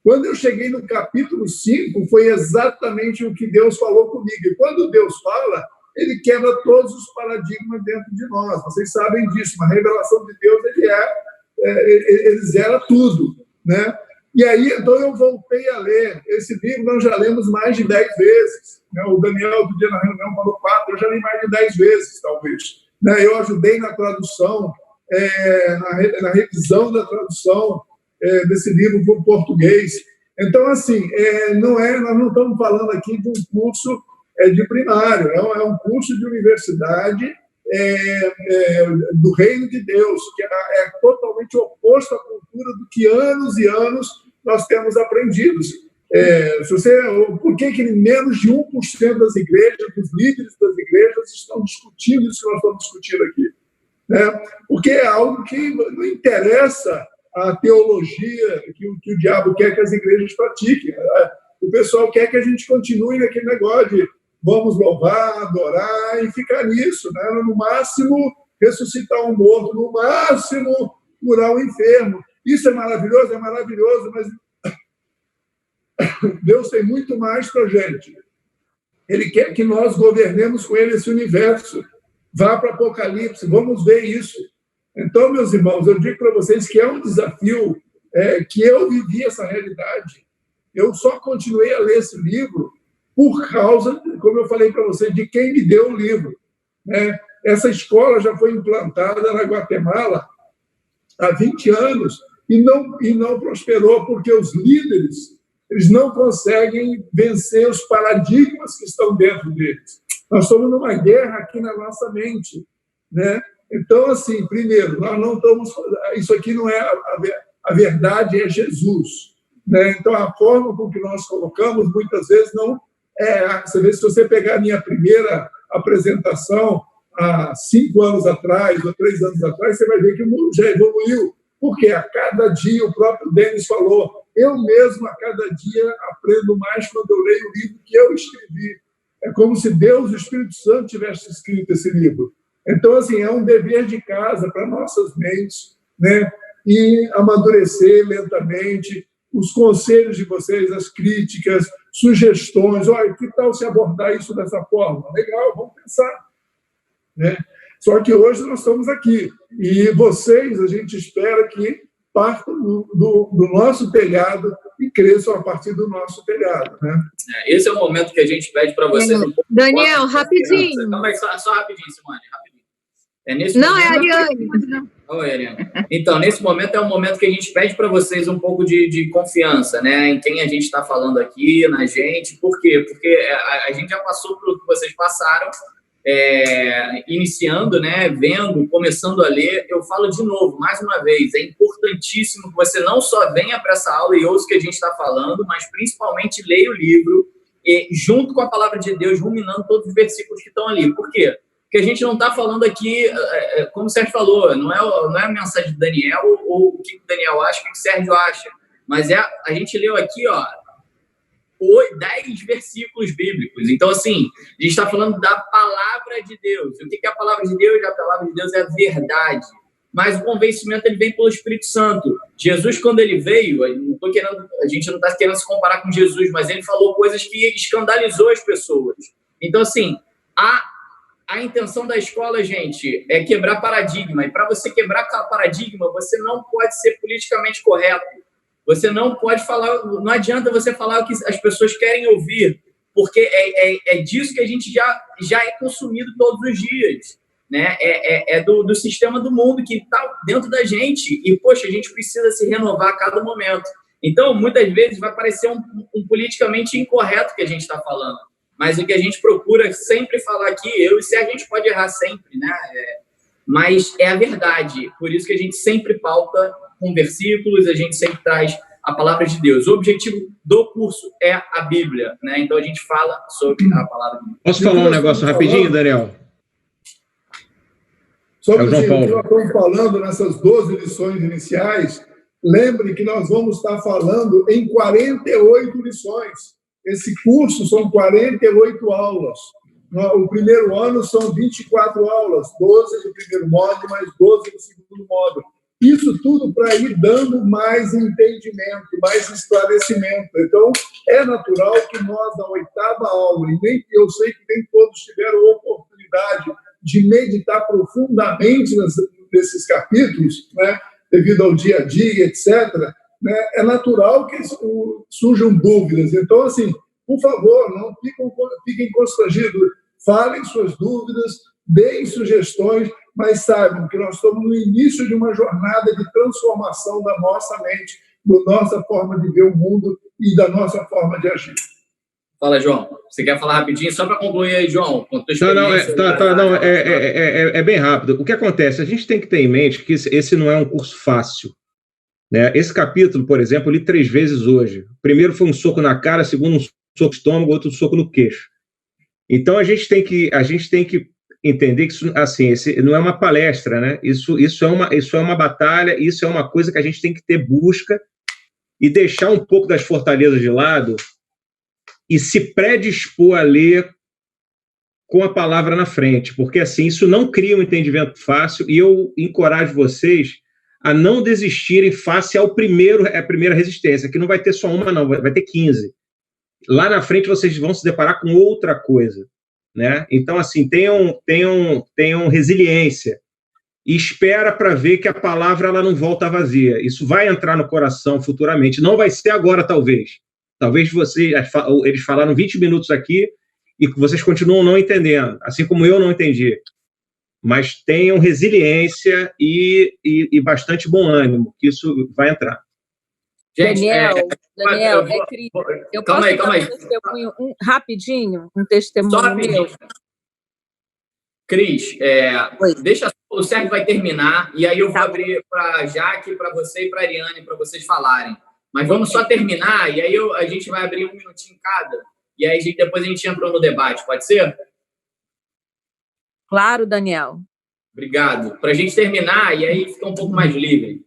Quando eu cheguei no capítulo 5, foi exatamente o que Deus falou comigo. E quando Deus fala, ele quebra todos os paradigmas dentro de nós. Vocês sabem disso. Uma revelação de Deus, ele zera tudo, né? E aí, então, eu voltei a ler. Esse livro nós já lemos mais de 10 vezes. Né? O Daniel, outro dia na reunião, falou 4. Eu já li mais de 10 vezes, talvez. Né? Eu ajudei na tradução, na revisão da tradução desse livro para o português. Então, assim, nós não estamos falando aqui de um curso de primário, é um curso de universidade do Reino de Deus, que é totalmente oposto à cultura do que anos e anos nós temos aprendido. Por que menos de 1% das igrejas, dos líderes das igrejas, estão discutindo isso que nós estamos discutindo aqui? Né? Porque é algo que não interessa a teologia que o diabo quer que as igrejas pratiquem. O pessoal quer que a gente continue naquele negócio de vamos louvar, adorar e ficar nisso, né? No máximo, ressuscitar um morto, no máximo, curar um enfermo. Isso é maravilhoso, mas Deus tem muito mais para a gente. Ele quer que nós governemos com ele esse universo. Vá para Apocalipse, vamos ver isso. Então, meus irmãos, eu digo para vocês que é um desafio que eu vivi essa realidade. Eu só continuei a ler esse livro por causa, como eu falei para vocês, de quem me deu o livro. Né? Essa escola já foi implantada na Guatemala há 20 anos e não prosperou porque os líderes eles não conseguem vencer os paradigmas que estão dentro deles. Nós estamos numa guerra aqui na nossa mente, né? Então, assim, primeiro, nós não estamos... Isso aqui não é... A verdade é Jesus. Né? Então, a forma com que nós colocamos, muitas vezes, não é... Você vê, se você pegar a minha primeira apresentação, há 5 anos atrás, ou 3 anos atrás, você vai ver que o mundo já evoluiu. Porque a cada dia, o próprio Denis falou, eu mesmo, a cada dia, aprendo mais quando eu leio o livro que eu escrevi. É como se Deus, o Espírito Santo, tivesse escrito esse livro. Então, assim, é um dever de casa para nossas mentes, né? E amadurecer lentamente os conselhos de vocês, as críticas, sugestões. Olha, que tal se abordar isso dessa forma? Legal, vamos pensar. Né? Só que hoje nós estamos aqui. E vocês, a gente espera que partam do nosso telhado e cresçam a partir do nosso telhado. Né? Esse é o momento que a gente pede para vocês. Daniel, rapidinho. Não, mas só rapidinho, Simone, rapidinho. Não, é a Ariane. Oi, Ariane. Então, nesse momento é um momento que a gente pede para vocês um pouco de confiança, né, em quem a gente está falando aqui, na gente. Por quê? Porque a gente já passou pelo que vocês passaram, iniciando, né, vendo, começando a ler. Eu falo de novo, mais uma vez, é importantíssimo que você não só venha para essa aula e ouça o que a gente está falando, mas principalmente leia o livro, junto com a palavra de Deus, ruminando todos os versículos que estão ali. Por quê? Porque a gente não está falando aqui, como o Sérgio falou, não é a mensagem de Daniel ou o que o Daniel acha, o que o Sérgio acha, mas a gente leu aqui, 10 versículos bíblicos. Então, assim, a gente está falando da palavra de Deus. O que é a palavra de Deus? A palavra de Deus é a verdade. Mas o convencimento ele vem pelo Espírito Santo. Jesus, quando ele veio, a gente não está querendo se comparar com Jesus, mas ele falou coisas que escandalizou as pessoas. Então, assim, a intenção da escola, gente, é quebrar paradigma. E para você quebrar paradigma, você não pode ser politicamente correto. Você não pode falar... Não adianta você falar o que as pessoas querem ouvir, porque é disso que a gente já é consumido todos os dias. Né? Do sistema do mundo que está dentro da gente. E, poxa, a gente precisa se renovar a cada momento. Então, muitas vezes, vai parecer um politicamente incorreto que a gente está falando. Mas o que a gente procura sempre falar aqui, a gente pode errar sempre, né? Mas é a verdade. Por isso que a gente sempre pauta com versículos, a gente sempre traz a palavra de Deus. O objetivo do curso é a Bíblia, né? Então a gente fala sobre a palavra de Deus. Posso falar um negócio rapidinho, Daniel? Só que nós estamos falando nessas 12 lições iniciais, lembre que nós vamos estar falando em 48 lições. Esse curso são 48 aulas. O primeiro ano são 24 aulas, 12 do primeiro módulo, mais 12 do segundo módulo. Isso tudo para ir dando mais entendimento, mais esclarecimento. Então, é natural que nós, na 8ª aula, e eu sei que nem todos tiveram oportunidade de meditar profundamente nesses capítulos, né, devido ao dia a dia, etc., né, é natural que surjam dúvidas. Então, assim, por favor, não fiquem constrangidos, falem suas dúvidas, deem sugestões, mas saibam que nós estamos no início de uma jornada de transformação da nossa mente, da nossa forma de ver o mundo e da nossa forma de agir. Fala, João. Você quer falar rapidinho? Só para concluir aí, João. É bem rápido. O que acontece? A gente tem que ter em mente que esse não é um curso fácil, né? Esse capítulo, por exemplo, eu li 3 vezes hoje. O primeiro foi um soco na cara, segundo um soco no estômago, outro soco no queixo. Então, a gente tem que entender que isso, assim, esse não é uma palestra, né? Isso é uma batalha, isso é uma coisa que a gente tem que ter busca e deixar um pouco das fortalezas de lado e se predispor a ler com a palavra na frente, porque assim, isso não cria um entendimento fácil e eu encorajo vocês a não desistirem face à primeira resistência, que não vai ter só uma, não, vai ter 15. Lá na frente vocês vão se deparar com outra coisa, né? Então, assim, tenham resiliência e espera para ver que a palavra ela não volta vazia. Isso vai entrar no coração futuramente. Não vai ser agora, talvez. Talvez eles falaram 20 minutos aqui e vocês continuam não entendendo, assim como eu não entendi. Mas tenham resiliência e bastante bom ânimo, que isso vai entrar. Gente, Daniel, Cris, eu posso dar um testemunho rapidinho? Um testemunho meu? Cris, o Sérgio vai terminar, e aí eu vou abrir para a Jaque, para você e para a Ariane, para vocês falarem. Mas vamos só terminar, e aí a gente vai abrir 1 minutinho cada, e aí depois a gente entra no debate, pode ser? Claro, Daniel. Obrigado. Para a gente terminar, e aí fica um pouco mais livre.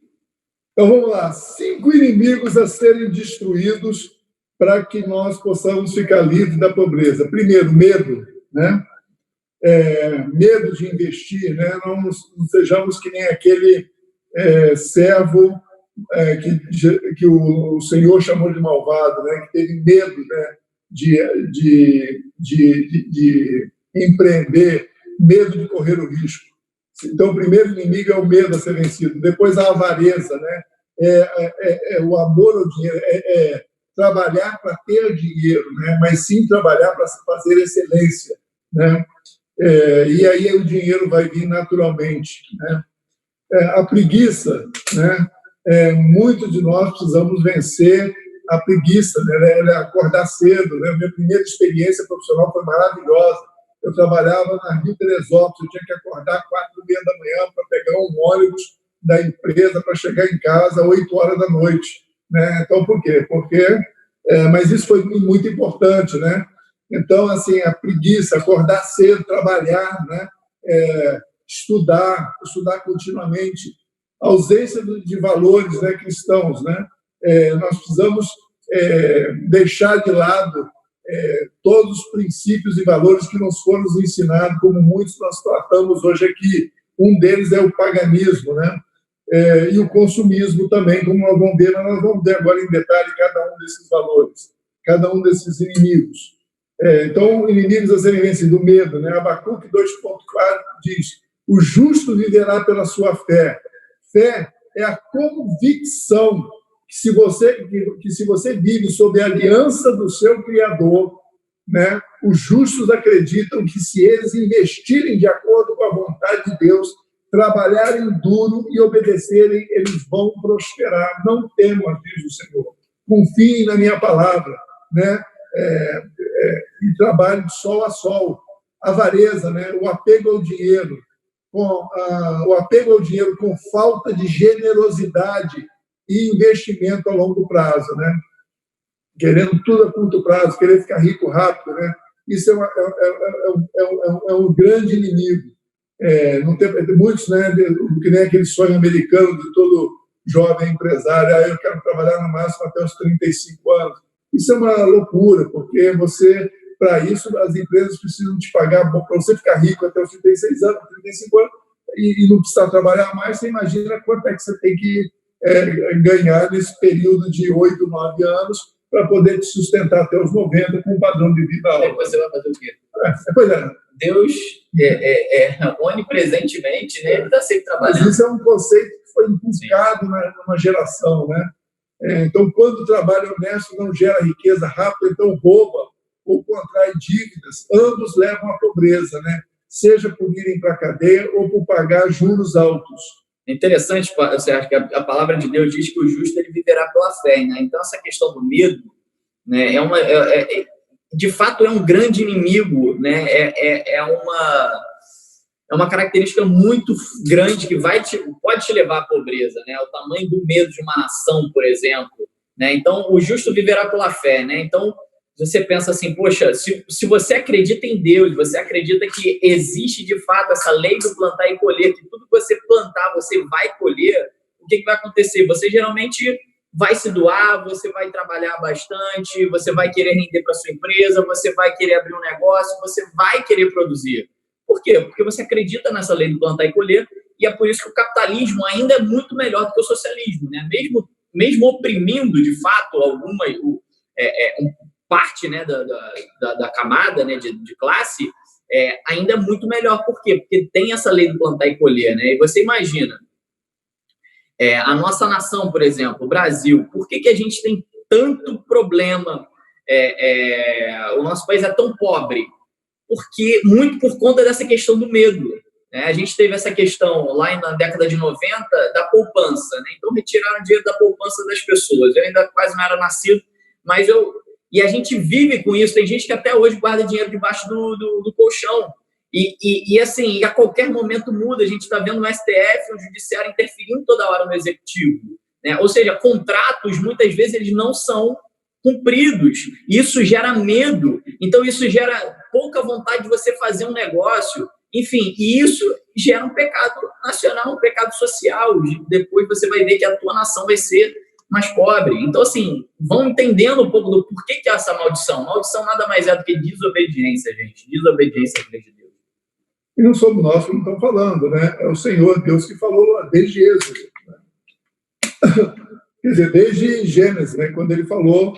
Então, vamos lá. 5 inimigos a serem destruídos para que nós possamos ficar livres da pobreza. Primeiro, medo, né? Medo de investir, né? Não sejamos que nem aquele servo que o Senhor chamou de malvado, né? Que teve medo, né? de empreender, medo de correr o risco. Então, o primeiro inimigo é o medo a ser vencido. Depois, a avareza, né? O amor ao dinheiro, trabalhar para ter dinheiro, né? Mas sim trabalhar para fazer excelência, né? E aí o dinheiro vai vir naturalmente, né? A preguiça, né? Muitos de nós precisamos vencer a preguiça, né? Acordar cedo, né? Minha primeira experiência profissional foi maravilhosa. Eu trabalhava na Rio Teresópolis, eu tinha que acordar 4h30 da manhã para pegar um ônibus da empresa para chegar em casa às 8 horas da noite, né? Então, por quê? Mas isso foi muito importante, né? Então, assim, a preguiça, acordar cedo, trabalhar, né? Estudar continuamente, a ausência de valores, né, cristãos, né? Nós precisamos deixar de lado todos os princípios e valores que nos foram ensinados, como muitos nós tratamos hoje aqui. Um deles é o paganismo, né? E o consumismo também, como nós vamos ver, mas nós vamos ver agora em detalhe cada um desses valores, cada um desses inimigos. Então, inimigos a serem vencidos, o medo, né? Abacuque 2,4 diz: o justo viverá pela sua fé. Fé é a convicção que se você vive sob a aliança do seu Criador, né, os justos acreditam que se eles investirem de acordo com a vontade de Deus, trabalharem duro e obedecerem, eles vão prosperar. Não temam, diz o Senhor. Confiem na minha palavra, né? E trabalhem de sol a sol. Avareza, né? O apego ao dinheiro, com falta de generosidade, e investimento a longo prazo, né? Querendo tudo a curto prazo, querer ficar rico rápido, né? Isso é um grande inimigo. Não tem muitos, né? Que nem aquele sonho americano de todo jovem empresário, eu quero trabalhar no máximo até os 35 anos. Isso é uma loucura, porque para isso, as empresas precisam te pagar, para você ficar rico até os 36 anos, 35 anos, e não precisar trabalhar mais, você imagina quanto é que você tem que ganhar nesse período de 8, 9 anos para poder te sustentar até os 90 com um padrão de vida alto. Depois você vai fazer o quê? Pois é. Deus, onipresentemente, né? Ele está sempre trabalhando. Mas isso é um conceito que foi inculcado numa geração, né? Então, quando o trabalho honesto não gera riqueza rápida, então rouba ou contrai dívidas, ambos levam à pobreza, né? Seja por irem para a cadeia ou por pagar juros altos. É interessante, você acha que a palavra de Deus diz que o justo ele viverá pela fé, né? Então, essa questão do medo, né, de fato, é um grande inimigo, né? É uma característica muito grande que pode te levar à pobreza, né? O tamanho do medo de uma nação, por exemplo, né? Então, o justo viverá pela fé, né? Então, você pensa assim, poxa, se você acredita em Deus, você acredita que existe de fato essa lei do plantar e colher, que tudo que você plantar, você vai colher, o que vai acontecer? Você geralmente vai se doar, você vai trabalhar bastante, você vai querer render para sua empresa, você vai querer abrir um negócio, você vai querer produzir. Por quê? Porque você acredita nessa lei do plantar e colher, e é por isso que o capitalismo ainda é muito melhor do que o socialismo, né? Mesmo oprimindo, de fato, parte, né, da camada, né, de classe, ainda é muito melhor. Por quê? Porque tem essa lei do plantar e colher, né? E você imagina, a nossa nação, por exemplo, o Brasil, por que a gente tem tanto problema? O nosso país é tão pobre? Porque muito por conta dessa questão do medo, né? A gente teve essa questão lá na década de 90 da poupança, né? Então retiraram dinheiro da poupança das pessoas. Eu ainda quase não era nascido, mas e a gente vive com isso. Tem gente que até hoje guarda dinheiro debaixo do colchão. E assim, a qualquer momento muda. A gente está vendo o STF, o judiciário interferindo toda hora no executivo, né? Ou seja, contratos, muitas vezes, eles não são cumpridos. Isso gera medo. Então, isso gera pouca vontade de você fazer um negócio. Enfim, e isso gera um pecado nacional, um pecado social. Depois você vai ver que a tua nação vai ser mais pobre. Então, assim, vão entendendo um pouco do porquê que é essa maldição. Maldição nada mais é do que desobediência, gente. Desobediência à lei de Deus. E não somos nós que não estamos falando, né? É o Senhor Deus que falou desde Êxodo, né? Quer dizer, desde Gênesis, né? Quando ele falou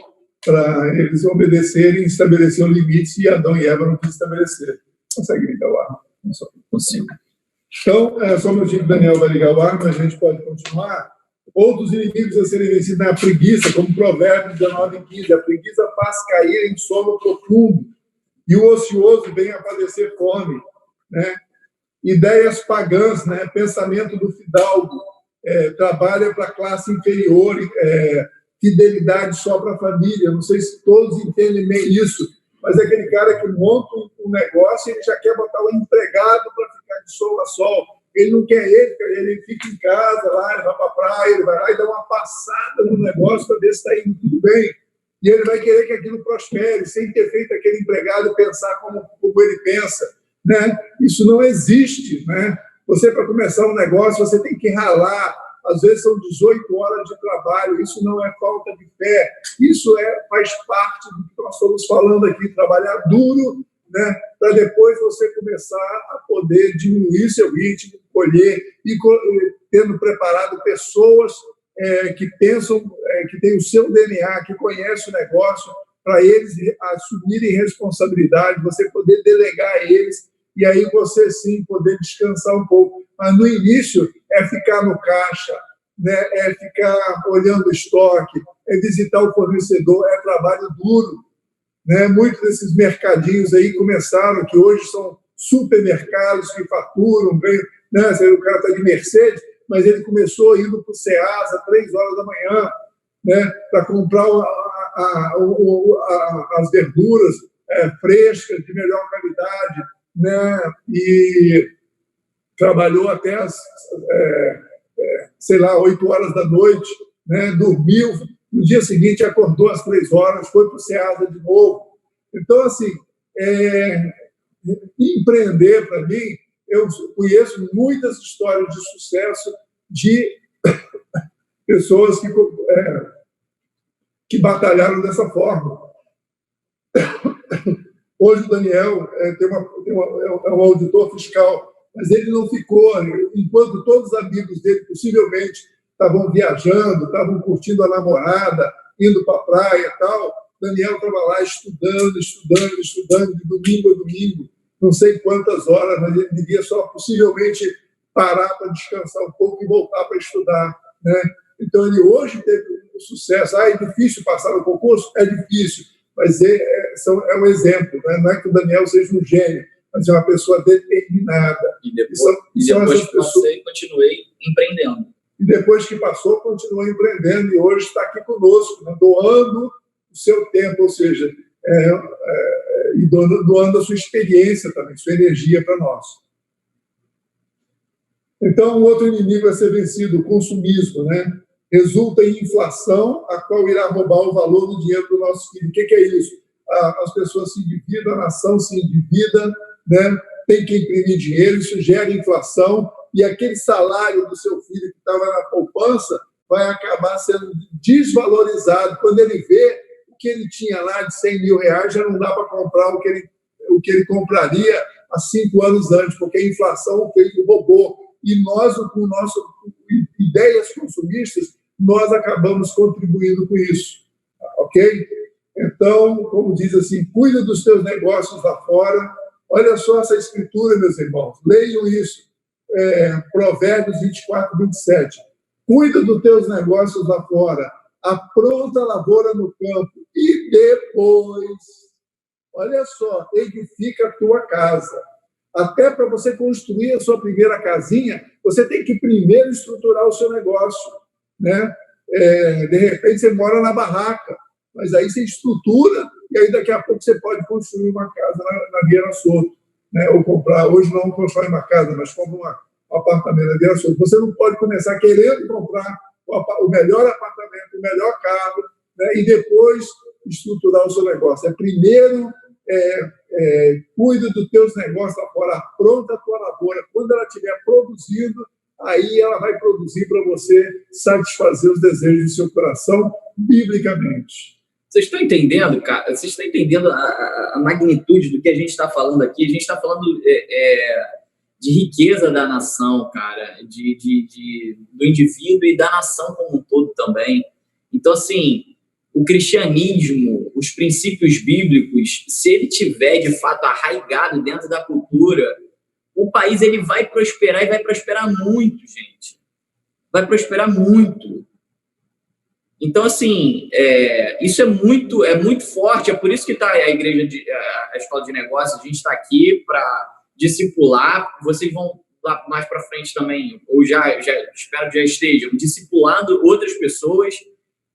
para eles obedecerem, estabeleciam limites, e Adão e Eva não quis estabelecer. Consegue ligar o ar? Não consigo. Então, só um minutinho que o Daniel vai ligar o ar, mas a gente pode continuar. Outros inimigos a serem vencidos é a preguiça, como Provérbios 19:15. A preguiça faz cair em sono profundo, e o ocioso vem a padecer fome, né? Ideias pagãs, né? Pensamento do fidalgo, trabalha para a classe inferior, fidelidade só para a família. Não sei se todos entendem bem isso, mas é aquele cara que monta um negócio e ele já quer botar um empregado para ficar de sol a sol. Ele não quer ele fica em casa lá, ele vai para a praia, ele vai lá e dá uma passada no negócio para ver se está indo tudo bem. E ele vai querer que aquilo prospere, sem ter feito aquele empregado pensar como ele pensa, né? Isso não existe, né? Você, para começar um negócio, você tem que ralar. Às vezes são 18 horas de trabalho. Isso não é falta de fé. Isso faz parte do que nós estamos falando aqui, trabalhar duro, né, para depois você começar a poder diminuir seu ritmo, colher, e tendo preparado pessoas que pensam, que têm o seu DNA, que conhecem o negócio, para eles assumirem responsabilidade, você poder delegar a eles, e aí você sim poder descansar um pouco. Mas no início é ficar no caixa, né, é ficar olhando o estoque, é visitar o fornecedor, é trabalho duro, né? Muitos desses mercadinhos aí começaram, que hoje são supermercados que faturam, né? O cara está de Mercedes, mas ele começou indo para o Ceasa às 3 horas da manhã, né? Para comprar as verduras frescas, de melhor qualidade, né? E trabalhou até 8 horas da noite, né? Dormiu, no dia seguinte acordou às 3 horas, foi para o SEASA de novo. Então, assim, empreender, para mim, eu conheço muitas histórias de sucesso de pessoas que batalharam dessa forma. Hoje o Daniel é um auditor fiscal, mas ele não ficou, enquanto todos os amigos dele possivelmente estavam viajando, estavam curtindo a namorada, indo para a praia e tal, Daniel estava lá estudando, de domingo a domingo, não sei quantas horas, mas ele devia só possivelmente parar para descansar um pouco e voltar para estudar, né? Então, ele hoje teve um sucesso. É difícil passar no concurso? É difícil, mas é um exemplo, né? Não é que o Daniel seja um gênio, mas é uma pessoa determinada. E depois que passei, continuei empreendendo. E depois que passou, continuou empreendendo e hoje está aqui conosco, né? Doando o seu tempo, ou seja, e doando a sua experiência também, sua energia para nós. Então, o outro inimigo a ser vencido, o consumismo, né? Resulta em inflação, a qual irá roubar o valor do dinheiro do nosso filho. O que é isso? As pessoas se endividam, a nação se endivida, né? Tem que imprimir dinheiro, isso gera inflação, e aquele salário do seu filho que estava na poupança vai acabar sendo desvalorizado. Quando ele vê o que ele tinha lá de 100 mil reais, já não dá para comprar o que ele compraria há 5 anos antes, porque a inflação fez o robô. E nós, com nossas ideias consumistas, nós acabamos contribuindo com isso. Ok? Então, como diz assim, cuida dos teus negócios lá fora. Olha só essa escritura, meus irmãos. Leiam isso. Provérbios 24, 27. Cuida dos teus negócios lá fora. Apronta a lavoura no campo. E depois, olha só, edifica a tua casa. Até para você construir a sua primeira casinha, você tem que primeiro estruturar o seu negócio, né? De repente, você mora na barraca, mas aí você estrutura e aí daqui a pouco você pode construir uma casa na Vieira Soto, né? Ou comprar, hoje não constrói uma casa, mas compra um apartamento na Vieira Soto. Você não pode começar querendo comprar o melhor apartamento, o melhor carro, né? E depois estruturar o seu negócio. Primeiro, cuida dos teus negócios lá fora, apronta a tua lavoura. Quando ela estiver produzindo, aí ela vai produzir para você satisfazer os desejos do seu coração, biblicamente. Vocês estão entendendo, cara? Vocês estão entendendo a magnitude do que a gente está falando aqui? A gente está falando de riqueza da nação, cara, do indivíduo e da nação como um todo também. Então, assim, o cristianismo, os princípios bíblicos, se ele tiver, de fato, arraigado dentro da cultura, o país ele vai prosperar e vai prosperar muito, gente. Vai prosperar muito. Então, assim, isso é muito forte. É por isso que está a igreja, a escola de negócios, a gente está aqui para discipular. Vocês vão lá mais para frente também, ou já espero que já estejam, discipulando outras pessoas,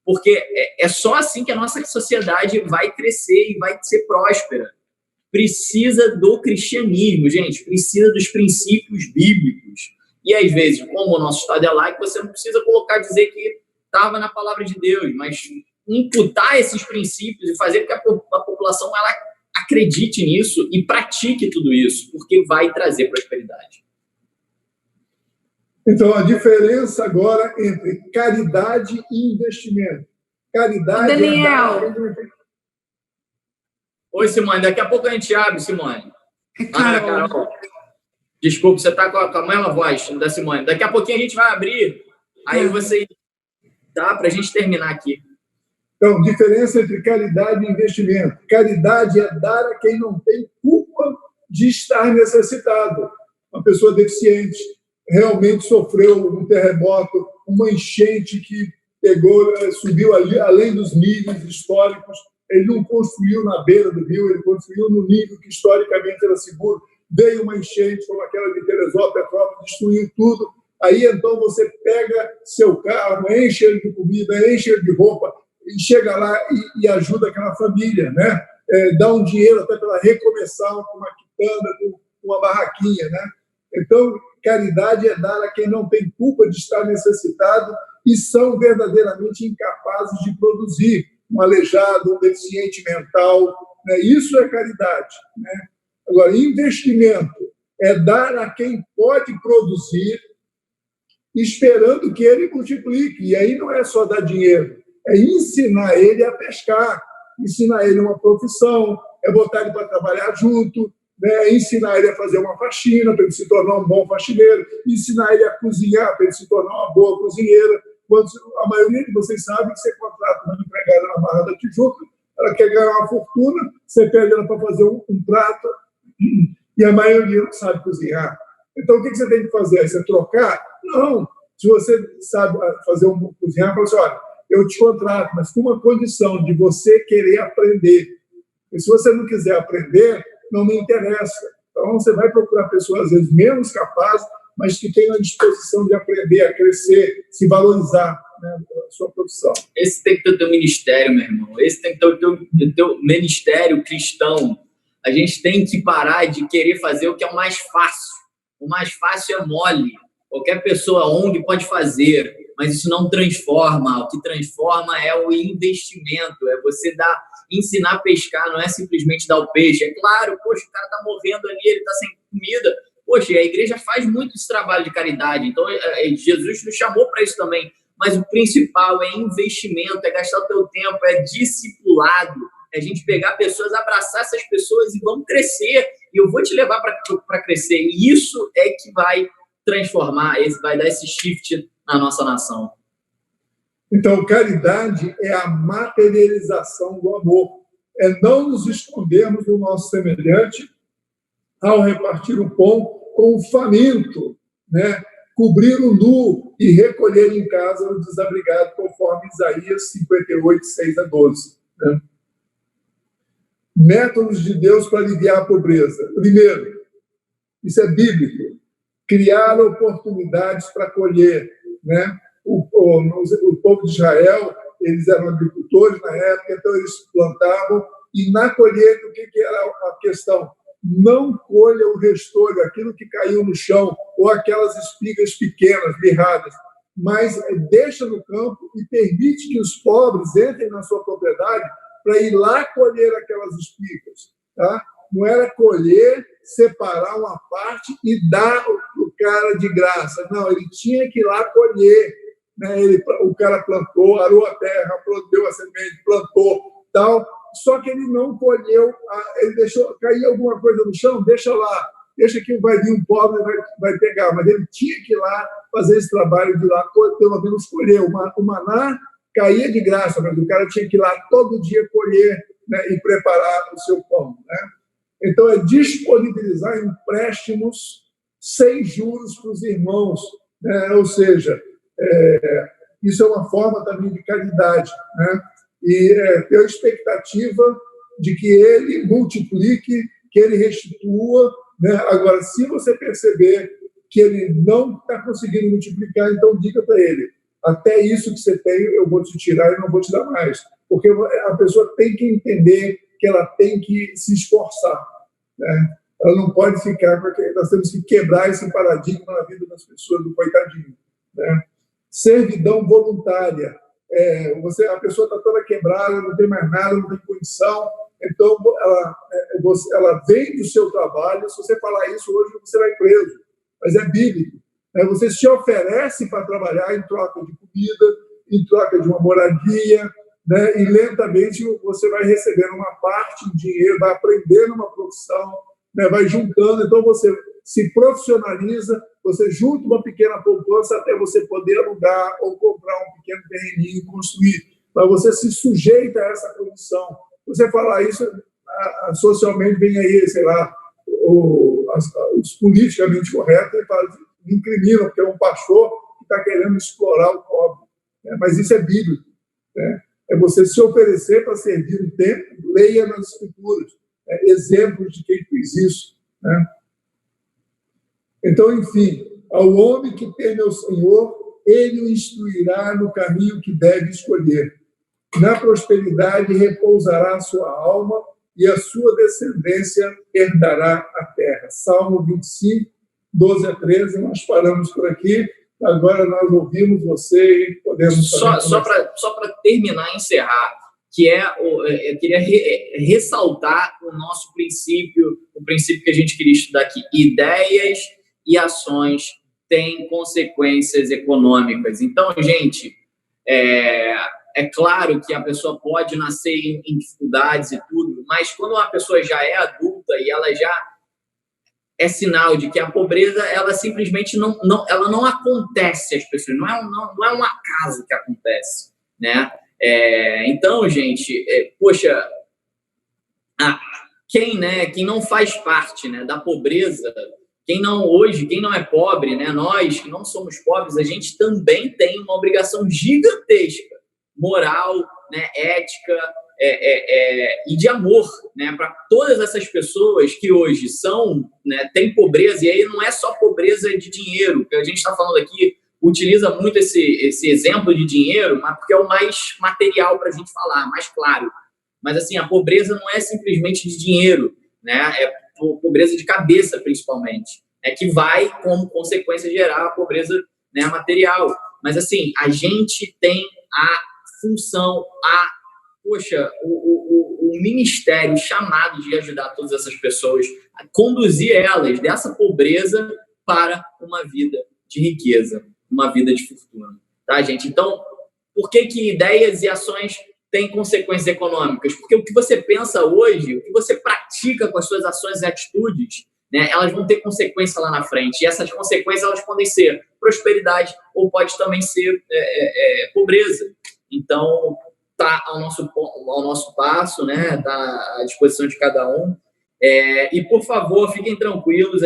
porque é só assim que a nossa sociedade vai crescer e vai ser próspera. Precisa do cristianismo, gente, precisa dos princípios bíblicos. E, às vezes, como o nosso Estado é laico, você não precisa dizer que estava na palavra de Deus, mas imputar esses princípios e fazer com que a população ela acredite nisso e pratique tudo isso, porque vai trazer prosperidade. Então, a diferença agora entre caridade e investimento. Caridade Daniel. Oi, Simone. Daqui a pouco a gente abre, Simone. Carol. Desculpa, você está com a mesma voz da Simone. Daqui a pouquinho a gente vai abrir. Aí você... Tá? Para a gente terminar aqui. Então, diferença entre caridade e investimento. Caridade é dar a quem não tem culpa de estar necessitado. Uma pessoa deficiente realmente sofreu um terremoto, uma enchente que subiu ali, além dos níveis históricos. Ele não construiu na beira do rio, ele construiu no nível que historicamente era seguro. Veio uma enchente como aquela de Teresópolis, Petrópolis, destruiu tudo. Aí, então, você pega seu carro, enche ele de comida, enche ele de roupa, e chega lá e ajuda aquela família, né? Dá um dinheiro até para ela recomeçar com uma quitanda, com uma barraquinha, né? Então, caridade é dar a quem não tem culpa de estar necessitado e são verdadeiramente incapazes de produzir, um aleijado, um deficiente mental, né? Isso é caridade, né? Agora, investimento é dar a quem pode produzir, esperando que ele multiplique. E aí não é só dar dinheiro, é ensinar ele a pescar, ensinar ele uma profissão, é botar ele para trabalhar junto, né? É ensinar ele a fazer uma faxina para ele se tornar um bom faxineiro, ensinar ele a cozinhar para ele se tornar uma boa cozinheira. Quando a maioria de vocês sabe que você contrata uma empregada na Barra da Tijuca, ela quer ganhar uma fortuna, você pede ela para fazer um prato, e a maioria não sabe cozinhar. Então, o que você tem que fazer? É você trocar? Não. Se você sabe fazer cozinhar, fala assim, olha, eu te contrato, mas com uma condição de você querer aprender. E se você não quiser aprender, não me interessa. Então, você vai procurar pessoas, às vezes, menos capazes, mas que tenham a disposição de aprender, a crescer, se valorizar, né, a sua profissão. Esse tem que ter o teu ministério, meu irmão. Esse tem que ter o teu ministério cristão. A gente tem que parar de querer fazer o que é o mais fácil. O mais fácil é mole. Qualquer pessoa, ONG, pode fazer, mas isso não transforma. O que transforma é o investimento, é você ensinar a pescar, não é simplesmente dar o peixe. É claro, poxa, o cara está morrendo ali, ele está sem comida. Poxa, a igreja faz muito esse trabalho de caridade, então Jesus nos chamou para isso também. Mas o principal é investimento, é gastar o teu tempo, é discipulado, é a gente pegar pessoas, abraçar essas pessoas e vamos crescer. E eu vou te levar para crescer. E isso é que vai transformar, vai dar esse shift na nossa nação. Então, caridade é a materialização do amor. É não nos escondermos do nosso semelhante ao repartir o pão com o faminto, né? Cobrir o nu e recolher em casa o desabrigado, conforme Isaías 58, 6-12. Né? Métodos de Deus para aliviar a pobreza. Primeiro, isso é bíblico, criar oportunidades para colher, né? O povo de Israel, eles eram agricultores na época, então eles plantavam, e na colheita, o que era a questão? Não colha o restolho, aquilo que caiu no chão, ou aquelas espigas pequenas, mirradas, mas deixa no campo e permite que os pobres entrem na sua propriedade para ir lá colher aquelas espigas. Tá? Não era colher, separar uma parte e dar o cara de graça. Não, ele tinha que ir lá colher. Né? O cara plantou, arou a terra, deu a semente, plantou, tal. Só que ele não colheu, ele deixou cair alguma coisa no chão, deixa lá, deixa que vai vir um pobre vai pegar, mas ele tinha que ir lá fazer esse trabalho de lá, pelo menos colher. O maná caía de graça, mas o cara tinha que ir lá todo dia colher, né, e preparar o seu pão. Né? Então, é disponibilizar empréstimos sem juros para os irmãos, né? Ou seja, isso é uma forma também de caridade, né? E ter a expectativa de que ele multiplique, que ele restitua. Né? Agora, se você perceber que ele não está conseguindo multiplicar, então diga para ele, até isso que você tem, eu vou te tirar e não vou te dar mais. Porque a pessoa tem que entender que ela tem que se esforçar. Né? Ela não pode ficar, porque nós temos que quebrar esse paradigma na vida das pessoas, do coitadinho. Né? Servidão voluntária. A pessoa está toda quebrada, não tem mais nada, não tem condição, então ela vem do seu trabalho. Se você falar isso hoje, você vai preso, mas é bíblico. Né? Você se oferece para trabalhar em troca de comida, em troca de uma moradia, né? E lentamente você vai recebendo uma parte em dinheiro, vai aprendendo uma profissão, né? Vai juntando, então você se profissionaliza, você junta uma pequena poupança até você poder alugar ou comprar um pequeno terreninho e construir. Mas você se sujeita a essa condição. Você falar isso, socialmente vem aí, sei lá, os politicamente corretos e incriminam, porque é um pastor que está querendo explorar o pobre. Né? Mas isso é bíblico. Né? É você se oferecer para servir o tempo, leia nas Escrituras, exemplos de quem fez isso. Né? Então, enfim, ao homem que teme ao Senhor, ele o instruirá no caminho que deve escolher. Na prosperidade repousará a sua alma e a sua descendência herdará a terra. Salmo 25, 12-13, nós paramos por aqui. agora nós ouvimos você e podemos... Só para terminar e encerrar, eu queria ressaltar o nosso princípio, o princípio que a gente queria estudar aqui. Ideias e ações têm consequências econômicas. Então, gente, é claro que a pessoa pode nascer em dificuldades e tudo, mas quando uma pessoa já é adulta e ela já é sinal de que a pobreza, ela simplesmente ela não acontece às pessoas, não é um acaso que acontece, né? Então, gente, poxa, quem não faz parte, né, da pobreza, quem não é pobre, né, nós que não somos pobres, a gente também tem uma obrigação gigantesca, moral, né, ética, e de amor, né, para todas essas pessoas que hoje têm pobreza, e aí não é só pobreza de dinheiro, que a gente está falando aqui, utiliza muito esse exemplo de dinheiro, mas porque é o mais material para a gente falar, mais claro. Mas, assim, a pobreza não é simplesmente de dinheiro, né? É pobreza de cabeça, principalmente, que vai, como consequência, gerar a pobreza, né, material. Mas, assim, a gente tem a função, o ministério chamado de ajudar todas essas pessoas, a conduzir elas dessa pobreza para uma vida de riqueza, uma vida de fortuna, tá, gente? Então, por que ideias e ações têm consequências econômicas? Porque o que você pensa hoje, o que você pratica com as suas ações e atitudes, né, elas vão ter consequência lá na frente. E essas consequências, elas podem ser prosperidade ou pode também ser pobreza. Então, tá ao nosso passo, né? Tá à disposição de cada um. E, por favor, fiquem tranquilos.